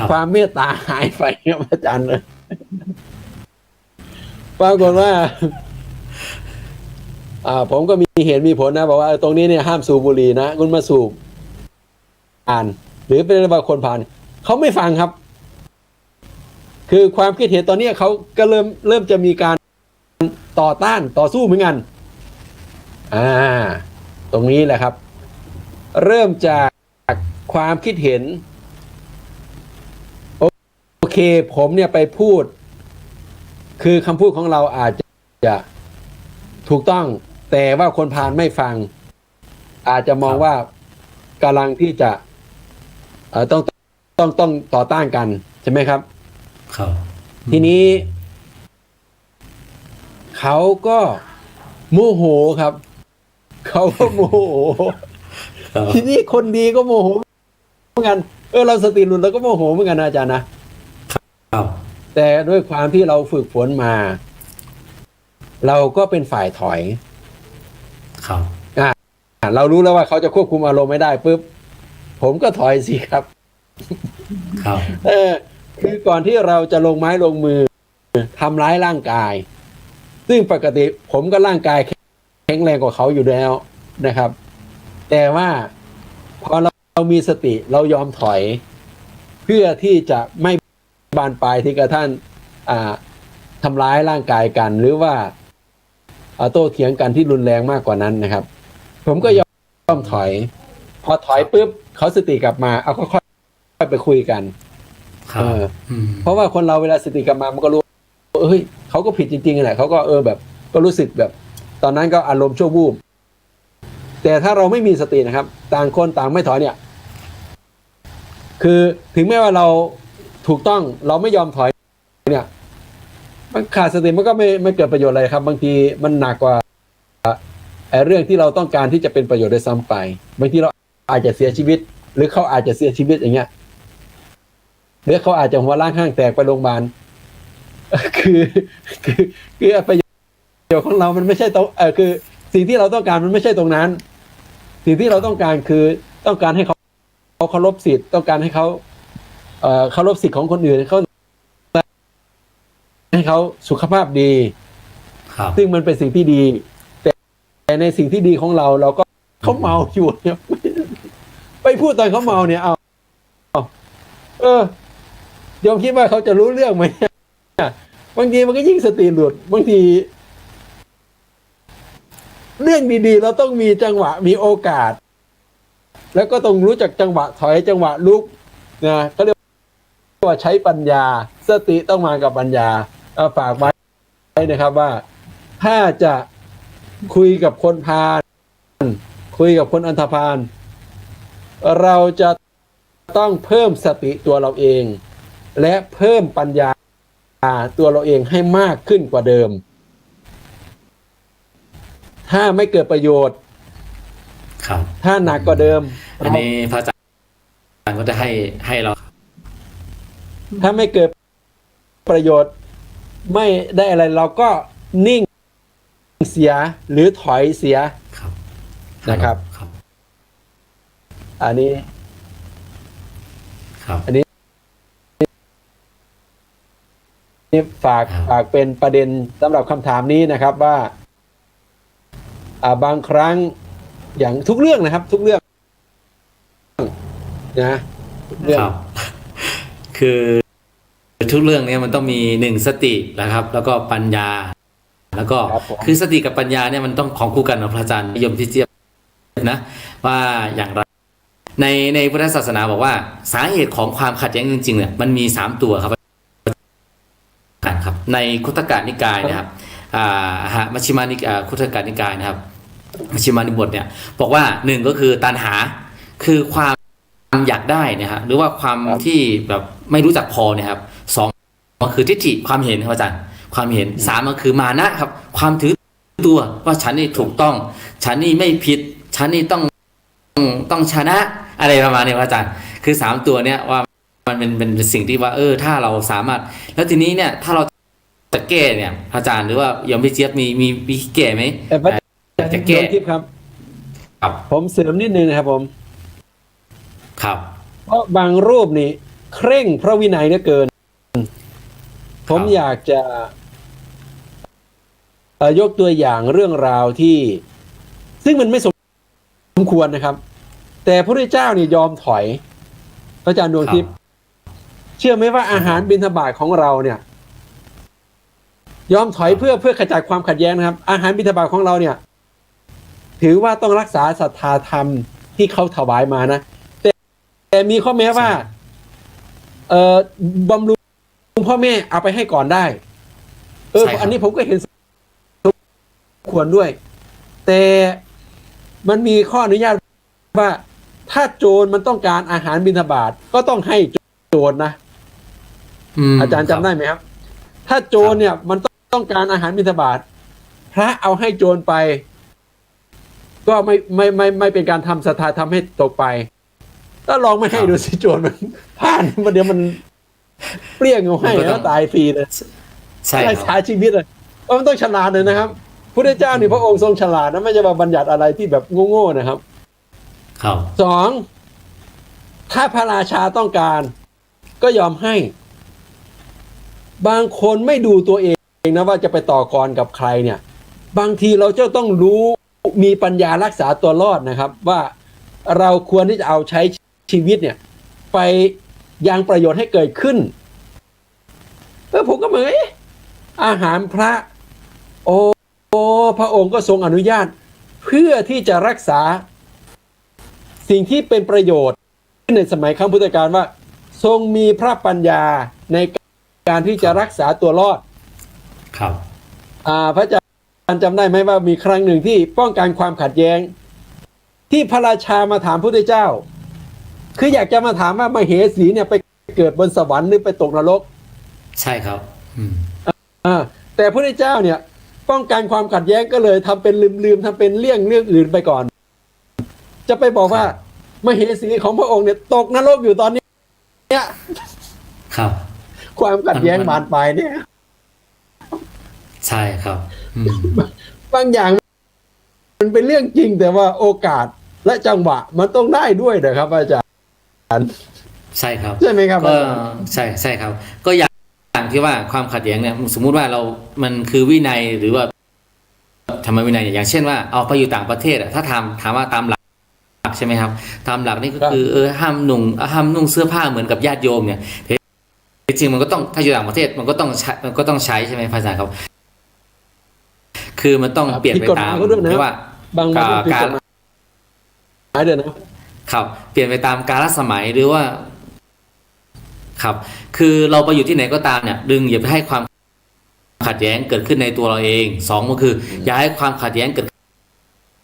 ความเมตตาหายไปครับอาจารย์เลยปรากฏว่าผมก็มีเหตุมีผลนะบอกว่าตรงนี้เนี่ยห้ามสูบบุหรี่นะคุณมาสูบหรือเป็นบางคนผ่าน เขาไม่ฟังครับ คือความคิดเห็นตอนนี้เขาก็เริ่มจะมีการต่อต้านต่อสู้เหมือนกันตรงนี้แหละครับ เริ่มจากความคิดเห็นโอเคผมเนี่ยไปพูด คือคำพูดของเราอาจจะถูกต้องแต่ว่าคนพาลไม่ฟัง อาจจะมองว่ากำลังที่จะต้องต่อต้านกันใช่ไหมครับ ครับ ทีนี้เขาก็โมโหครับ เขาก็โมโห ครับ ทีนี้คนดีก็โมโหเหมือนกันเราสติหลุดแล้วก็โมโหเหมือนกันนะอาจารย์นะครับ แต่ด้วยความที่เราฝึกฝนมา เราก็เป็นฝ่ายถอย ครับ เรารู้แล้วว่าเขาจะควบคุมอารมณ์ไม่ได้ปุ๊บผมก็ถอยสิครับ ครับ คือก่อนที่เราจะลงไม้ลงมือทำร้ายร่างกาย ซึ่งปกติผมก็ร่างกายแข็งแรงกว่าเขาอยู่แล้วนะครับ แต่ว่าพอเรามีสติเรายอมถอย เพื่อที่จะไม่บานปลายที่กระทั่งทำร้ายร่างกายกัน หรือว่าโต้เถียงกันที่รุนแรงมากกว่านั้นนะครับ ผมก็ยอมถอย พอถอยปุ๊บเขาสติกลับมาเอาค่อยๆไปคุยกัน ครับ เพราะว่าคนเราเวลาสติกลับมามันก็รู้เฮ้ยเขาก็ผิดจริงๆแหละเขาก็แบบก็รู้สึกแบบ ตอนนั้นก็อารมณ์ชั่ววูบแต่ถ้าเราไม่มีสตินะครับ ต่างคนต่างไม่ถอยเนี่ย คือถึงแม้ว่าเราถูกต้องเราไม่ยอมถอยเนี่ยมันขาดสติมันก็ไม่เกิดประโยชน์อะไรครับ บางทีมันหนักกว่าเรื่องที่เราต้องการที่จะเป็นประโยชน์ได้ซ้ำไปบางทีเราอาจจะเสียชีวิต หรือเขาอาจจะเสียชีวิตอย่างเงี้ยหรือเขาอาจจะหัวล้างข้างแตกไปโรงพยาบาลคือประโยชน์ของเรามันไม่ใช่ตรงคือสิ่งที่เราต้องการมันไม่ใช่ตรงนั้น สิ่งที่เราต้องการคือต้องการให้เขาเคารพสิทธิ์ต้องการให้เขาเคารพสิทธิ์ของคนอื่นให้เขาสุขภาพดี ครับ ซึ่งมันเป็นสิ่งที่ดี แต่ในสิ่งที่ดีของเราก็เขาเมาอยู่เนี่ยไปพูดตอนเขาเมาเนี่ยโยมคิดว่าเขาจะรู้เรื่องไหมบางทีมันก็ยิ่งสติหลุดบางทีเรื่องดีๆเราต้องมีจังหวะมีโอกาส แล้วก็ต้องรู้จักจังหวะถอยจังหวะลุกนะก็เรียกว่าใช้ปัญญาสติต้องมากับปัญญาฝากไว้นะครับว่าถ้าจะคุยกับคนพาลคุยกับคนอันธพาลเราจะต้องเพิ่มสติตัวเราเองและเพิ่มปัญญาตัวเราเองให้มากขึ้นกว่าเดิมถ้าไม่เกิดประโยชน์ ครับ ถ้าหนักกว่าเดิม อันนี้พระอาจารย์ก็จะให้เรา ถ้าไม่เกิดประโยชน์ไม่ได้อะไรเราก็นิ่งเสียหรือถอยเสีย ครับ นะครับ ครับ อันนี้ ครับ นี่ฝากเป็นประเด็นสำหรับคำถามนี้นะครับว่าบางครั้งอย่างทุกเรื่องนะครับ ทุกเรื่องนะทุกเรื่อง ครับ คือทุกเรื่องเนี้ยมันต้องมีหนึ่งสตินะครับ แล้วก็ปัญญา แล้วก็ ครับผม คือสติกับปัญญาเนี่ยมันต้องของคู่กันนะพระอาจารย์นิยมที่เจี๊ยบนะว่าอย่างไรในพุทธศาสนาบอกว่าสาเหตุของความขัดแย้งจริงๆเนี่ยมันมี3ตัวครับครับในคุตกะนิกายนะครับมัชฌิมานิคุตกะนิกายนะครับมัชฌิมานิบทเนี่ยบอกว่า1ก็คือตัณหาคือความอยากได้นะฮะหรือว่าความที่แบบไม่รู้จักพอเนี่ยครับ2ก็คือทิฏฐิความเห็นครับอาจารย์ความเห็น3ก็คือมานะครับความถือตัวว่าฉันนี่ถูกต้องฉันนี่ไม่ผิดฉันนี่ต้องชนะอะไรประมาณนี้ครับอาจารย์คือ3ตัวเนี่ยว่ามันเป็นสิ่งที่ว่าถ้าเราสามารถแล้วทีนี้เนี่ยถ้าเราจะแก้เนี่ยอาจารย์หรือว่าโยมพี่เจี๊ยบมีวิธีแก้ไหมจะแก้ ครับ ครับ ผมเสริมนิดนึงนะครับผม ครับ เพราะบางรูปนี่เคร่งพระวินัยเหลือเกิน ผมอยากจะยกตัวอย่างเรื่องราวที่ซึ่งมันไม่สมควรนะครับ แต่พระพุทธเจ้านี่ยอมถอยพระอาจารย์ดวงทิพย์ เชื่อไหมว่าอาหารบิณฑบาตของเราเนี่ย ยอมถอยเพื่อขจัดความขัดแย้งนะครับ อาหารบิณฑบาตของเราเนี่ย ถือว่าต้องรักษาศรัทธาธรรมที่เขาถวายมานะแต่มีข้อแม้ว่าบำรุงพ่อแม่เอาไปให้ก่อนได้อันนี้ผมก็เห็นควรด้วย แต่มันมีข้ออนุญาตว่าถ้าโจรมันต้องการอาหารบิณฑบาตก็ต้องให้โจรนะอาจารย์จำได้ไหมครับถ้าโจรเนี่ยมันต้องการอาหารบิณฑบาตพระเอาให้โจรไปก็ไม่เป็นการทำศรัทธาทำให้ตกไปถ้าลองไม่ให้ดูสิโจรมันพลาดมันเดี๋ยวมันเปรี้ยงเอาให้แล้วตายฟรีเลยใช่ใช้ชีวิตเลยมันต้องฉลาดเลยนะครับพุทธเจ้านี่พระองค์ทรงฉลาดนะไม่ใช่ว่าบัญญัติอะไรที่แบบโง่ๆนะครับสองถ้าพระราชาต้องการก็ยอมให้บางคนไม่ดูตัวเองนะว่าจะไปต่อกรกับใครเนี่ยบางทีเราจะต้องรู้มีปัญญารักษาตัวรอดนะครับว่าเราควรที่จะเอาใช้ชีวิตเนี่ยไปยังประโยชน์ให้เกิดขึ้นผมก็เหมือนอาหารพระพระองค์ก็ทรงอนุญาตเพื่อที่จะรักษาสิ่งที่เป็นประโยชน์ในสมัยครั้งพุทธกาลว่าทรงมีพระปัญญาในการที่จะรักษาตัวรอดครับพระอาจารย์จำได้ไหมว่ามีครั้งหนึ่งที่ป้องกันความขัดแย้งที่พระราชามาถามพระพุทธเจ้าคืออยากจะมาถามว่ามเหสีเนี่ยไปเกิดบนสวรรค์หรือไปตกนรกใช่ครับแต่พระพุทธเจ้าเนี่ยป้องกันความขัดแย้งก็เลยทำเป็นลืมทำเป็นเลี่ยงเรื่องอื่นไปก่อนจะไปบอกว่ามเหสีของพระองค์เนี่ยตกนรกอยู่ตอนนี้เนี่ยครับความขัดแย้งบานปลายเนี่ยใช่ครับบางอย่างมันเป็นเรื่องจริงแต่ว่าโอกาสและจังหวะมันต้องได้ด้วยนะครับอาจารย์ใช่ครับใช่ไหมครับก็ใช่ครับก็อย่างที่ว่าความขัดแย้งเนี่ยสมมุติว่ามันคือวินัยหรือว่าธรรมวินัยอย่างเช่นว่าเอาไปอยู่ต่างประเทศถ้าถามว่าตามหลักใช่ไหมครับตามหลักนี่ก็คือห้ามนุ่งเสื้อผ้าเหมือนกับญาติโยมเนี่ยจริงๆมันก็ต้องถ้าอยู่ต่างประเทศมันก็ต้องใช้ใช่ไหมพระอาจารย์ครับคือมันต้องเปลี่ยนไปตามไม่ว่าการเดี๋ยวนะครับเปลี่ยนไปตามกาลสมัยหรือว่าครับคือเราไปอยู่ที่ไหนก็ตามเนี่ยอย่าไปให้ความขัดแย้งเกิดขึ้นในตัวเราเองสองก็คืออย่าให้ความขัดแย้งเกิด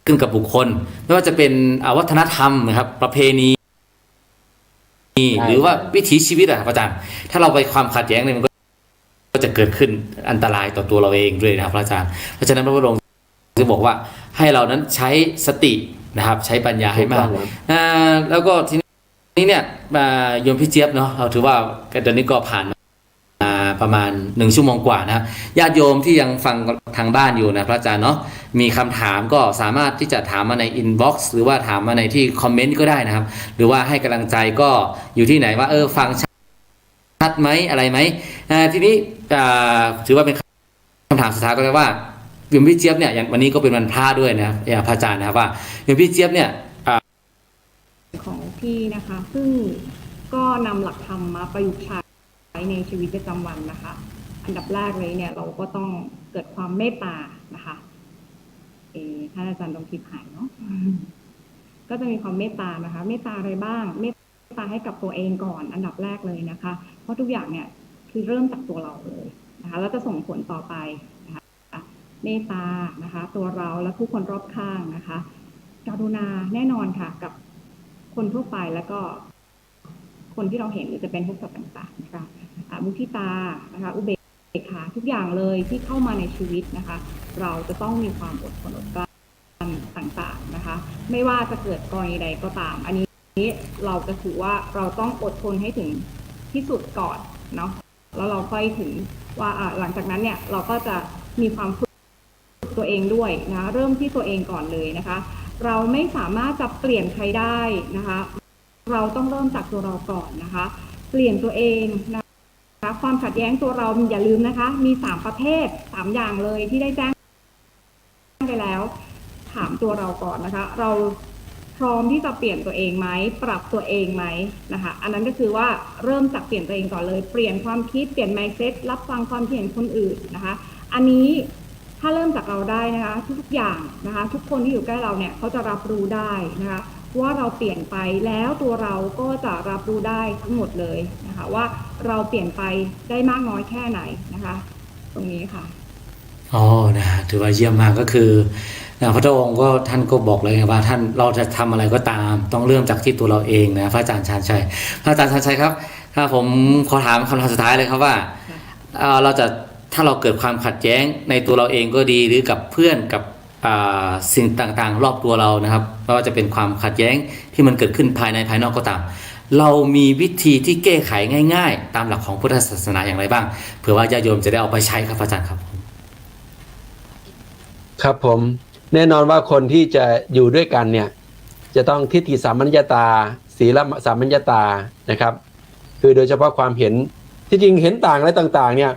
ขึ้นกับบุคคลไม่ว่าจะเป็นวัฒนธรรมนะครับประเพณีหรือว่าวิถีชีวิตอะอาจารย์ถ้าเราไปความขัดแย้งเนี่ยมันก็จะเกิดขึ้นอันตรายต่อตัวเราเองด้วยนะครับอาจารย์เพราะฉะนั้นพระพุทธองค์จะบอกว่าให้เรานั้นใช้สตินะครับใช้ปัญญาให้มากแล้วก็ทีนี้เนี่ยโยมพี่เจี๊ยบเนาะเราถือว่าตอนนี้ก็ผ่านมาประมาณ1 ชั่วโมงกว่านะญาติโยมที่ยังฟังทางบ้านอยู่นะพระอาจารย์เนาะมีคำถามก็สามารถที่จะถามมาในอินบ็อกซ์หรือว่าถามมาในที่คอมเมนต์ก็ได้นะครับหรือว่าให้กำลังใจก็อยู่ที่ไหนว่าฟังชัดไหมอะไรไหมทีนี้ถือว่าเป็นคำถามสุดท้ายก็เลยว่าโยมพี่เจี๊ยบเนี่ยอย่างวันนี้ก็เป็นวันพระด้วยนะพระอาจารย์นะครับว่าโยมพี่เจี๊ยบเนี่ยของพี่นะคะซึ่งก็นำหลักธรรมมาประยุกต์ใช้ในชีวิตประจำวันนะคะอันดับแรกเลยเนี่ยเราก็ต้องเกิดความเมตตานะคะท่านอาจารย์ต้องคิดหายเนาะก็จะมีความเมตตานะคะเมตตาอะไรบ้างเมตตาให้กับตัวเองก่อนอันดับแรกเลยนะคะเพราะทุกอย่างเนี่ยคือเริ่มจากตัวเราเลยนะคะแล้วจะส่งผลต่อไปนะคะเมตตานะคะตัวเราและผู้คนรอบข้างนะคะกรุณาแน่นอนค่ะกับคนทั่วไปแล้วก็คนที่เราเห็นหรือจะเป็นพวกสัตว์ต่างๆนะคะมุทิตานะคะอุเบกขาทุกอย่างเลยที่เข้ามาในชีวิตนะคะเราจะต้องมีความอดทนอดกลั้นต่างๆนะคะไม่ว่าจะเกิดกรณีใดก็ตามอันนี้เราจะถือว่าเราต้องอดทนให้ถึงที่สุดก่อนเนาะแล้วเราค่อยถึงว่าหลังจากนั้นเนี่ยเราก็จะมีความฝึกตัวเองด้วยนะเริ่มที่ตัวเองก่อนเลยนะคะเราไม่สามารถจะเปลี่ยนใครได้นะคะเราต้องเริ่มจากตัวเราก่อนนะคะเปลี่ยนตัวเองนะคะความขัดแย้งตัวเราอย่าลืมนะคะมี3ประเภท3อย่างเลยที่ได้แจ้งไปแล้วถามตัวเราก่อนนะคะเรา พร้อมที่จะเปลี่ยนตัวเองไหมปรับตัวเองไหมนะคะอันนั้นก็คือว่าเริ่มจากเปลี่ยนตัวเองก่อนเลยเปลี่ยนความคิดเปลี่ยน mindset รับฟังความคิดเห็นคนอื่นนะคะอันนี้ถ้าเริ่มจากเราได้นะคะทุกๆอย่างนะคะทุกคนที่อยู่ใกล้เราเนี่ยเขาจะรับรู้ได้นะคะว่าเราเปลี่ยนไปแล้วตัวเราก็จะรับรู้ได้ทั้งหมดเลยนะคะว่าเราเปลี่ยนไปได้มากน้อยแค่ไหนนะคะตรงนี้ค่ะ อ๋อนะถือว่าเยี่ยมมากก็คือพระองค์ก็ท่านก็บอกเลยว่าท่านเราจะทำอะไรก็ตามต้องเริ่มจากที่ตัวเราเองนะพระอาจารย์ชาญชัยพระอาจารย์ชาญชัยครับถ้าผมขอถามคำถามสุดท้ายเลยครับว่าเราจะถ้าเราเกิดความขัดแย้งในตัวเราเองก็ดีหรือกับเพื่อนกับสิ่งต่างๆรอบตัวเรานะครับไม่ว่าจะเป็นความขัดแย้งที่มันเกิดขึ้นภายในภายนอกก็ตามเรามีวิธีที่แก้ไขง่ายๆตามหลักของพุทธศาสนาอย่างไรบ้างเผื่อว่าญาติโยมจะได้เอาไปใช้ครับอาจารย์ครับครับผมแน่นอนว่าคนที่จะอยู่ด้วยกันเนี่ยจะต้องทิฏฐิสามัญญาตาศีลสามัญญาตานะครับคือโดยเฉพาะความเห็นที่จริงเห็นต่างอะไรต่างๆเนี่ย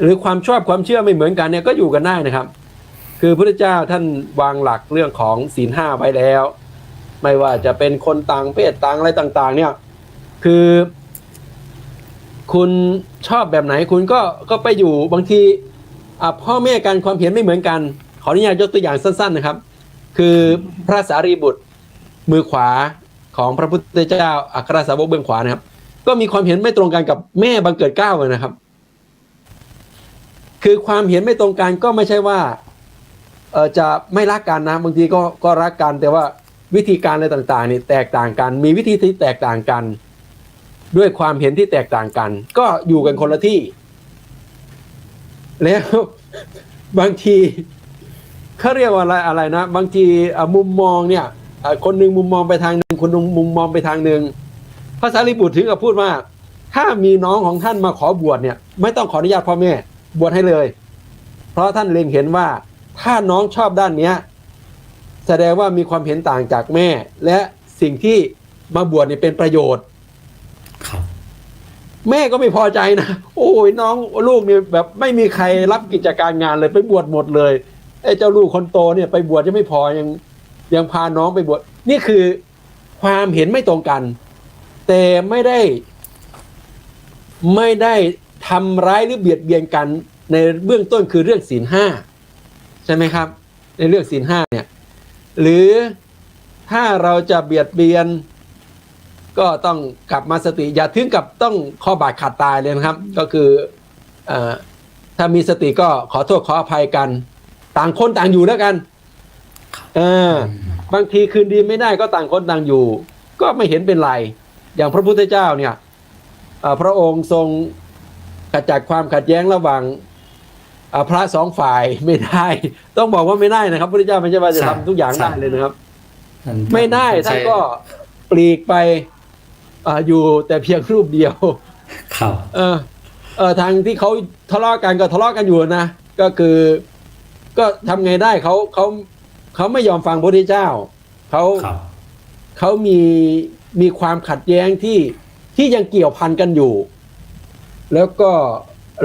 หรือความชอบความเชื่อไม่เหมือนกันเนี่ยก็อยู่กันได้นะครับคือพระพุทธเจ้าท่านวางหลักเรื่องของศีล 5ไว้แล้วไม่ว่าจะเป็นคนต่างเพศต่างอะไรต่างๆเนี่ยคือคุณชอบแบบไหนคุณก็ไปอยู่บางทีพ่อแม่กันความเห็นไม่เหมือนกันขออนุญาตยกตัวอย่างสั้นๆนะครับคือพระสารีบุตรมือขวาของพระพุทธเจ้าอัครสาวกเบื้องขวานะครับก็มีความเห็นไม่ตรงกันกับแม่บังเกิดเกล้าเลยนะครับคือความเห็นไม่ตรงกันก็ไม่ใช่ว่าจะไม่รักกันนะบางทีก็รักกันแต่ว่าวิธีการอะไรต่างๆนี่แตกต่างกันมีวิธีที่แตกต่างกันด้วยความเห็นที่แตกต่างกันก็อยู่กันคนละที่แล้วบางทีเขาเรียกว่าอะไรนะบางทีมุมมองเนี่ยคนหนึ่งมุมมองไปทางหนึ่งคนหนึ่งมุมมองไปทางหนึ่งพระสารีบุตรถึงกับพูดว่าถ้ามีน้องของท่านมาขอบวชเนี่ยไม่ต้องขออนุญาตพ่อแม่บวชให้เลยเพราะท่านเล็งเห็นว่าถ้าน้องชอบด้านเนี้ยแสดงว่ามีความเห็นต่างจากแม่และสิ่งที่มาบวชเนี่ยเป็นประโยชน์ครับแม่ก็ไม่พอใจนะโอ้ยน้องลูกเนี่ยแบบไม่มีใครรับกิจการงานเลยไปบวชหมดเลยไอ้เจ้าลูกคนโตเนี่ยไปบวชยังไม่พอยังพาน้องไปบวชนี่คือความเห็นไม่ตรงกันแต่ไม่ได้ทำร้ายหรือเบียดเบียนกันในเบื้องต้นคือเรื่องศีล 5ใช่ไหมครับในเรื่องศีล 5เนี่ยหรือถ้าเราจะเบียดเบียนก็ต้องกลับมาสติอย่าถึงกับต้องข้อบาดขาดตายเลยนะครับก็คือถ้ามีสติก็ขอโทษขออภัยกันต่างคนต่างอยู่แล้วกันบางทีคืนดีไม่ได้ก็ต่างคนต่างอยู่ก็ไม่เห็นเป็นไรอย่างพระพุทธเจ้าเนี่ยพระองค์ทรงขจัดความขัดแย้งระหว่างพระสองฝ่ายไม่ได้ต้องบอกว่าไม่ได้นะครับพระพุทธเจ้าไม่ใช่ว่าจะทำทุกอย่างได้เลยนะครับไม่ได้ท่านก็ปลีกไปอยู่แต่เพียงรูปเดียวครับทางที่เขาทะเลาะกันก็ทะเลาะกันอยู่นะก็คือก็ทำไงได้เขาไม่ยอมฟังพระพุทธเจ้าเขามีความขัดแย้งที่ยังเกี่ยวพันกันอยู่แล้วก็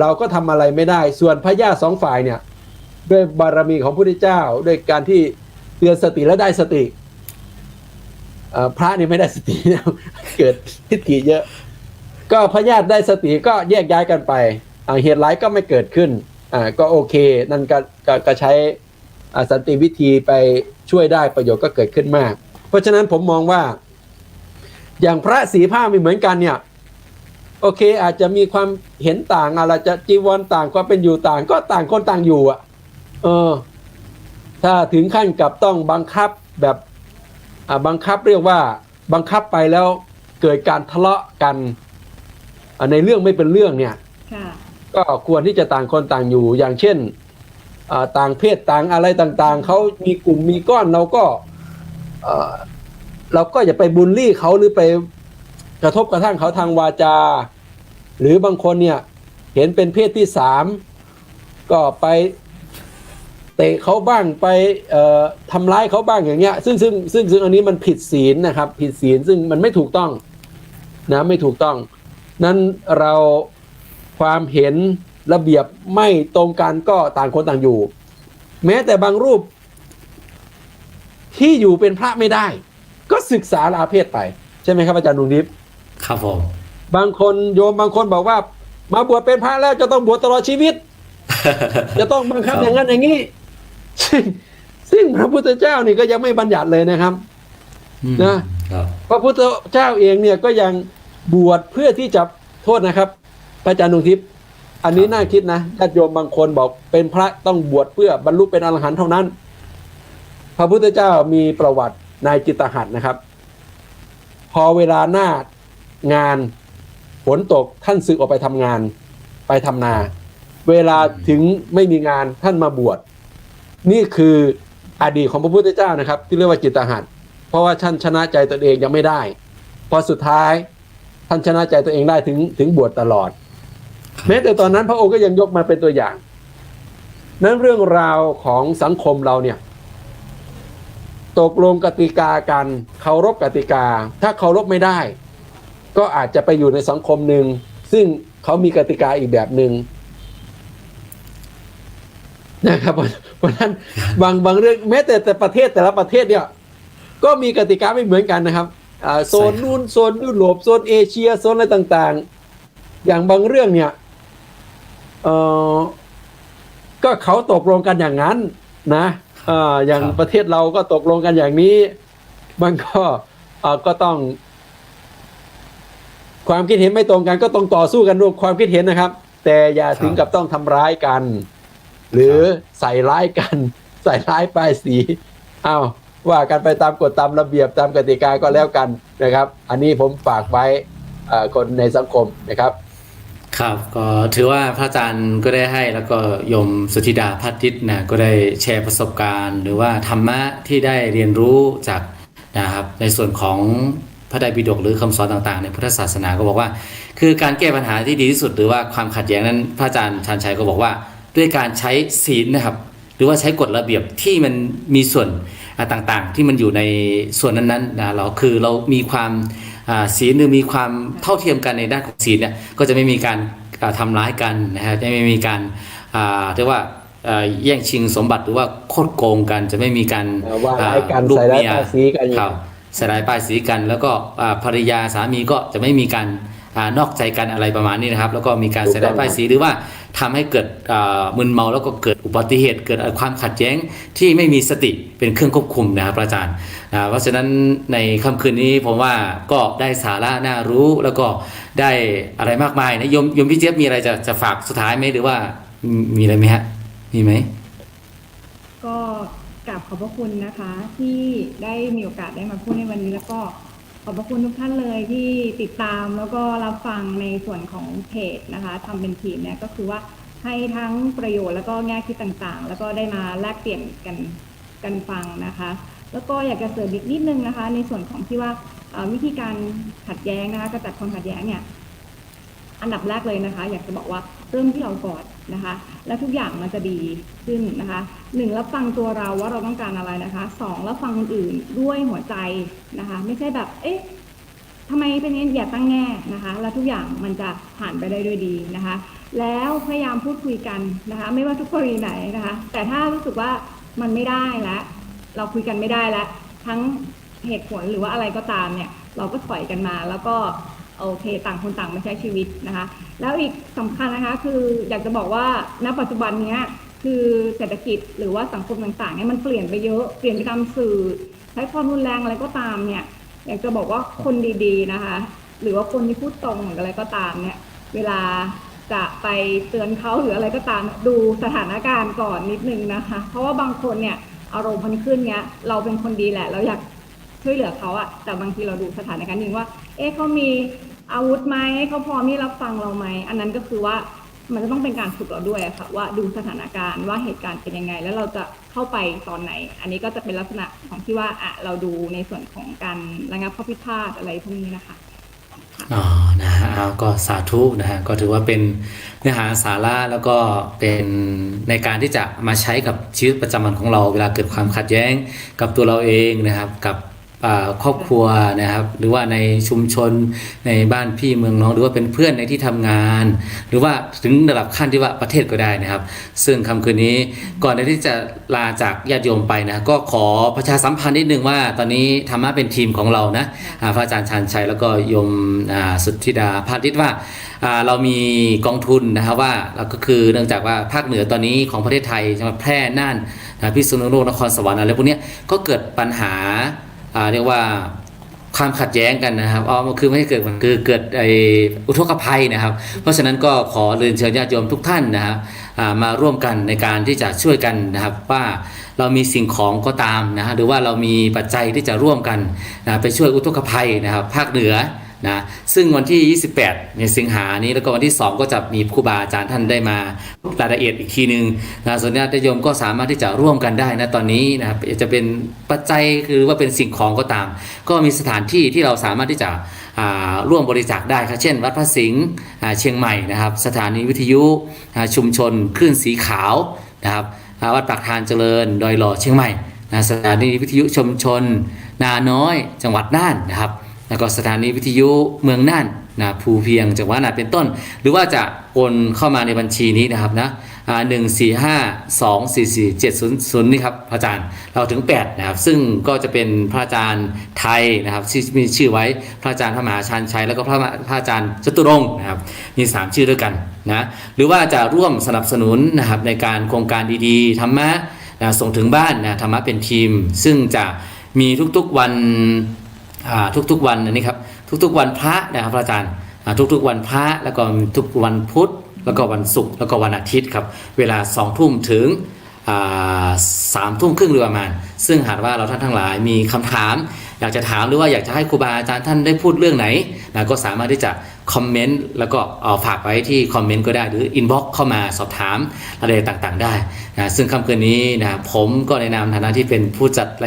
เราก็ทำอะไรไม่ได้ส่วนพญาสองฝ่ายเนี่ยด้วยบารมีของพระพุทธเจ้าด้วยการที่เตือนสติและได้สติพระนี่ไม่ได้สติเกิดทิฏฐิเยอะก็พญาได้สติก็แยกย้ายกันไปเหตุร้ายก็ไม่เกิดขึ้นก็โอเคนั่นก็ใช้สันติวิธีไปช่วยได้ประโยชน์ก็เกิดขึ้นมากเพราะฉะนั้นผมมองว่าอย่างพระสีผ้าไม่เหมือนกันเนี่ยโอเคอาจจะมีความเห็นต่างอะไรจะจีวรต่างความเป็นอยู่ต่างก็ต่างคนต่างอยู่ถ้าถึงขั้นกับต้องบังคับแบบบังคับเรียกว่าบังคับไปแล้วเกิดการทะเลาะกันในเรื่องไม่เป็นเรื่องเนี่ยก็ควรที่จะต่างคนต่างอยู่อย่างเช่นต่างเพศต่างอะไรต่างๆเขามีกลุ่มมีก้อนเราก็อย่าไปบูลลี่เขาหรือไปกระทบกระทั่งเขาทางวาจาหรือบางคนเนี่ยเห็นเป็นเพศที่3ก็ไปเตะเขาบ้างไปทำร้ายเขาบ้างอย่างเงี้ยซึ่งอันนี้มันผิดศีลนะครับผิดศีลซึ่งมันไม่ถูกต้องนะไม่ถูกต้องนั้นเราความเห็นระเบียบไม่ตรงกันก็ต่างคนต่างอยู่แม้แต่บางรูปที่อยู่เป็นพระไม่ได้ ก็ศึกษาลาเพศไปใช่ไหมครับอาจารย์ดวงทิพย์ ครับผม บางคนโยมบางคนบอกว่ามาบวชเป็นพระแล้วจะต้องบวชตลอดชีวิต จะต้องบังคับอย่างนั้นอย่างนี้ซึ่งพระพุทธเจ้านี่ก็ยังไม่บัญญัติเลยนะครับ นะครับ พระพุทธเจ้าเองเนี่ยก็ยังบวชเพื่อที่จะโทษนะครับพระอาจารย์ดวงทิพย์อันนี้น่าคิดนะญาติโยมบางคนบอกเป็นพระต้องบวชเพื่อบรรลุเป็นอรหันต์เท่านั้น พระพุทธเจ้ามีประวัตินายจิตตหัตถ์นะครับ พอเวลาหน้างานฝนตกท่านสึกออกไปทำงานไปทำนา เวลาถึงไม่มีงานท่านมาบวชนี่คืออดีตของพระพุทธเจ้านะครับที่เรียกว่าจิตตหัตถ์เพราะว่าท่านชนะใจตนเองยังไม่ได้พอสุดท้ายท่านชนะใจตัวเองได้ถึงบวชตลอด แม้แต่ตอนนั้นพระองค์ก็ยังยกมาเป็นตัวอย่าง นั้นเรื่องราวของสังคมเราเนี่ยตกลงกติกากันเคารพกติกาถ้าเคารพไม่ได้ ก็อาจจะไปอยู่ในสังคมหนึ่งซึ่งเขามีกติกาอีกแบบหนึ่งนะครับเพราะฉะนั้นบางเรื่องแม้แต่ประเทศแต่ละประเทศเนี่ยก็มีกติกาไม่เหมือนกันนะครับโซนนู้นโซนยุโรปโซนเอเชียโซนอะไรต่างๆอย่างบางเรื่องเนี่ยก็เขาตกลงกันอย่างนั้นนะอย่างประเทศเราก็ตกลงกันอย่างนี้มันก็ต้องความคิดเห็นไม่ตรงกันก็ต้องต่อสู้กันด้วยความคิดเห็นนะครับแต่อย่าถึงกับต้องทำร้ายกันหรือใส่ร้ายกันใส่ร้ายป้ายสีว่ากันไปตามกฎตามระเบียบตามกติกาก็แล้วกันนะครับอันนี้ผมฝากไว้คนในสังคมนะครับครับก็ถือว่าพระอาจารย์ก็ได้ให้แล้วก็โยมสุธิดาพัฒนิตนะก็ได้แชร์ประสบการณ์หรือว่าธรรมะที่ได้เรียนรู้จากนะครับในส่วนของพระไตรปิฎกหรือคำสอนต่างๆในพุทธศาสนาก็บอกว่าคือการแก้ปัญหาที่ดีที่สุดหรือว่าความขัดแย้งนั้นพระอาจารย์ชันชัยก็บอกว่าด้วยการใช้ศีลนะครับหรือว่าใช้กฎระเบียบที่มันมีส่วนต่างๆที่มันอยู่ในส่วนนั้นๆนะเรามีความศีลหรือมีความเท่าเทียมกันในด้านของศีลเนี่ยก็จะไม่มีการทำร้ายกันนะฮะจะไม่มีการเรียกว่าแย่งชิงสมบัติหรือว่าโคดโกงกันจะไม่มีการลูกเมียใส่ร้ายป้ายสีกันแล้วก็ภรรยาสามีก็จะไม่มีการนอกใจกันอะไรประมาณนี้นะครับแล้วก็มีการใส่ร้ายป้ายสีหรือว่าทำให้เกิดมึนเมาแล้วก็เกิดอุบัติเหตุเกิดความขัดแย้งที่ไม่มีสติเป็นเครื่องควบคุมนะครับอาจารย์เพราะฉะนั้นในค่ำคืนนี้ผมว่าก็ได้สาระน่ารู้แล้วก็ได้อะไรมากมายนะโยมพี่เจี๊ยบมีอะไรจะฝากสุดท้ายไหมหรือว่ามีอะไรไหมฮะมีไหมก็กราบขอบพระคุณนะคะที่ได้มีโอกาสได้มาพูดในวันนี้แล้วก็ขอบพระคุณทุกท่านเลยที่ติดตามแล้วก็รับฟังในส่วนของเพจนะคะทำเป็นทีมเนี่ยก็คือว่าให้ทั้งประโยชน์แล้วก็แง่คิดต่างๆแล้วก็ได้มาแลกเปลี่ยนกันฟังนะคะแล้วก็อยากจะเสริมอีกนิดนึงนะคะในส่วนของที่ว่าวิธีการขัดแย้งนะคะกระจัดความขัดแย้งเนี่ยอันดับแรกเลยนะคะอยากจะบอกว่าเริ่มที่เราก่อนนะคะแล้วทุกอย่างมันจะดีขึ้นนะคะ1รับฟังตัวเราว่าเราต้องการอะไรนะคะ2รับฟังคนอื่นด้วยหัวใจนะคะไม่ใช่แบบทำไมเป็นอย่างนี้อย่าตั้งแง่นะคะแล้วทุกอย่างมันจะผ่านไปได้ด้วยดีนะคะแล้วพยายามพูดคุยกันนะคะไม่ว่าทุกกรณีไหนนะคะแต่ถ้ารู้สึกว่ามันไม่ได้แล้วเราคุยกันไม่ได้แล้วทั้งเหตุผลหรือว่าอะไรก็ตามเนี่ยเราก็ถอยกันมาแล้วก็โอเคต่างคนต่างมาใช้ชีวิตนะคะแล้วอีกสำคัญนะคะคืออยากจะบอกว่าณปัจจุบันนี้คือเศรษฐกิจหรือว่าสังคมต่างๆเนี่ยมันเปลี่ยนไปเยอะเปลี่ยนไปตามสื่อใช้ความรุนแรงอะไรก็ตามเนี่ยอยากจะบอกว่าคนดีๆนะคะหรือว่าคนที่พูดตรงหรืออะไรก็ตามเนี่ยเวลาจะไปเตือนเขาหรืออะไรก็ตามดูสถานการณ์ก่อนนิดนึงนะคะเพราะว่าบางคนเนี่ยอารมณ์มันขึ้นเนี้ยเราเป็นคนดีแหละเราอยากช่วยเหลือเขาอะแต่บางทีเราดูสถานการณ์นึงว่าเขามีอาวุธไหมเขาพร้อมที่รับฟังเราไหมอันนั้นก็คือว่ามันจะต้องเป็นการฝึกเราด้วยค่ะว่าดูสถานการณ์ว่าเหตุการณ์เป็นยังไงแล้วเราจะเข้าไปตอนไหนอันนี้ก็จะเป็นลักษณะของที่ว่าเราดูในส่วนของการระงับข้อพิพาทอะไรพวกนี้นะคะนะฮะก็สาธุนะฮะก็ถือว่าเป็นเนื้อหาสาระแล้วก็เป็นในการที่จะมาใช้กับชีวิตประจำวันของเราเวลาเกิดความขัดแย้งกับตัวเราเองนะครับกับ ครอบครัวนะครับหรือว่าในชุมชนในบ้านพี่เมืองน้องหรือว่าเป็นเพื่อนในที่ทำงาน หรือว่าถึงระดับขั้นที่ว่าประเทศก็ได้นะครับ ซึ่งค่ำคืนนี้ก่อนที่จะลาจากญาติโยมไปนะก็ขอประชาสัมพันธ์นิดนึงว่าตอนนี้ธรรมะเป็นทีมของเรานะพระอาจารย์ชาญชัยแล้วก็โยมสุทธิดาพาทิตว่าเรามีกองทุนนะครับว่าเราก็คือเนื่องจากว่าภาคเหนือตอนนี้ของประเทศไทยจังหวัดแพร่น่านพิษณุโลกนครสวรรค์อะไรพวกนี้ก็เกิดปัญหาเรียกว่าความขัดแย้งกันนะครับคือไม่ใช่เกิดคือเกิดอุทกภัยนะครับ เพราะฉะนั้นก็ขอเรียนเชิญญาติโยมทุกท่านนะครับมาร่วมกันในการที่จะช่วยกันนะครับว่าเรามีสิ่งของก็ตามนะหรือว่าเรามีปัจจัยที่จะร่วมกันนะไปช่วยอุทกภัยนะครับภาคเหนือนะซึ่งวันที่ 28 ในสิงหานี้แล้วก็วันที่ 2 ก็จะมีครูบาอาจารย์ท่านได้มารายละเอียดอีกทีนึงนะส่วนญาติโยมก็สามารถที่จะร่วมกันได้นะตอนนี้นะครับจะเป็นปัจจัยหรือว่าเป็นสิ่งของก็ตามก็มีสถานที่ที่เราสามารถที่จะร่วมบริจาคได้ครับเช่นวัดพระสิงห์เชียงใหม่นะครับสถานีวิทยุชุมชนคลื่นสีขาวนะครับวัดปากทานเจริญดอยหล่อเชียงใหม่สถานีวิทยุชุมชนนาน้อยจังหวัดน่านนะครับแล้วก็สถานีวิทยุเมืองน่านนะภูเพียงจังหวัดน่านเป็นต้นหรือว่าจะโอนเข้ามาในบัญชีนี้นะครับนะ145244700นี่ครับพระอาจารย์เราถึง8นะครับซึ่งก็จะเป็นพระอาจารย์ไทยนะครับที่มีชื่อไว้พระอาจารย์พระมหาชาญชัยแล้วก็พระอาจารย์จตุรงค์นะครับมี3ชื่อด้วยกันนะหรือว่าจะร่วมสนับสนุนนะครับในการโครงการดีๆธรรมะส่งถึงบ้านนะธรรมะเป็นทีมซึ่งจะมีทุกๆวันทุกๆวันนี่ครับทุกๆวันพระนะครับพระอาจารย์ทุกๆวันพระแล้วก็ทุกวันพุธแล้วก็วันศุกร์แล้วก็วันอาทิตย์ครับเวลา20:00 นถึง3:30 นโดยประมาณซึ่งหากว่าเราท่านทั้งหลายมีคำถามอยากจะถามหรือว่าอยากจะให้ครูบาอาจารย์ท่านได้พูดเรื่องไหนนะก็สามารถที่จะคอมเมนต์แล้วก็ฝากไว้ที่คอมเมนต์ก็ได้หรืออินบ็อกซ์เข้ามาสอบถามอะไรต่างๆได้นะซึ่งค่ำคืนนี้นะผมก็ในนามฐานะที่เป็นผู้จัด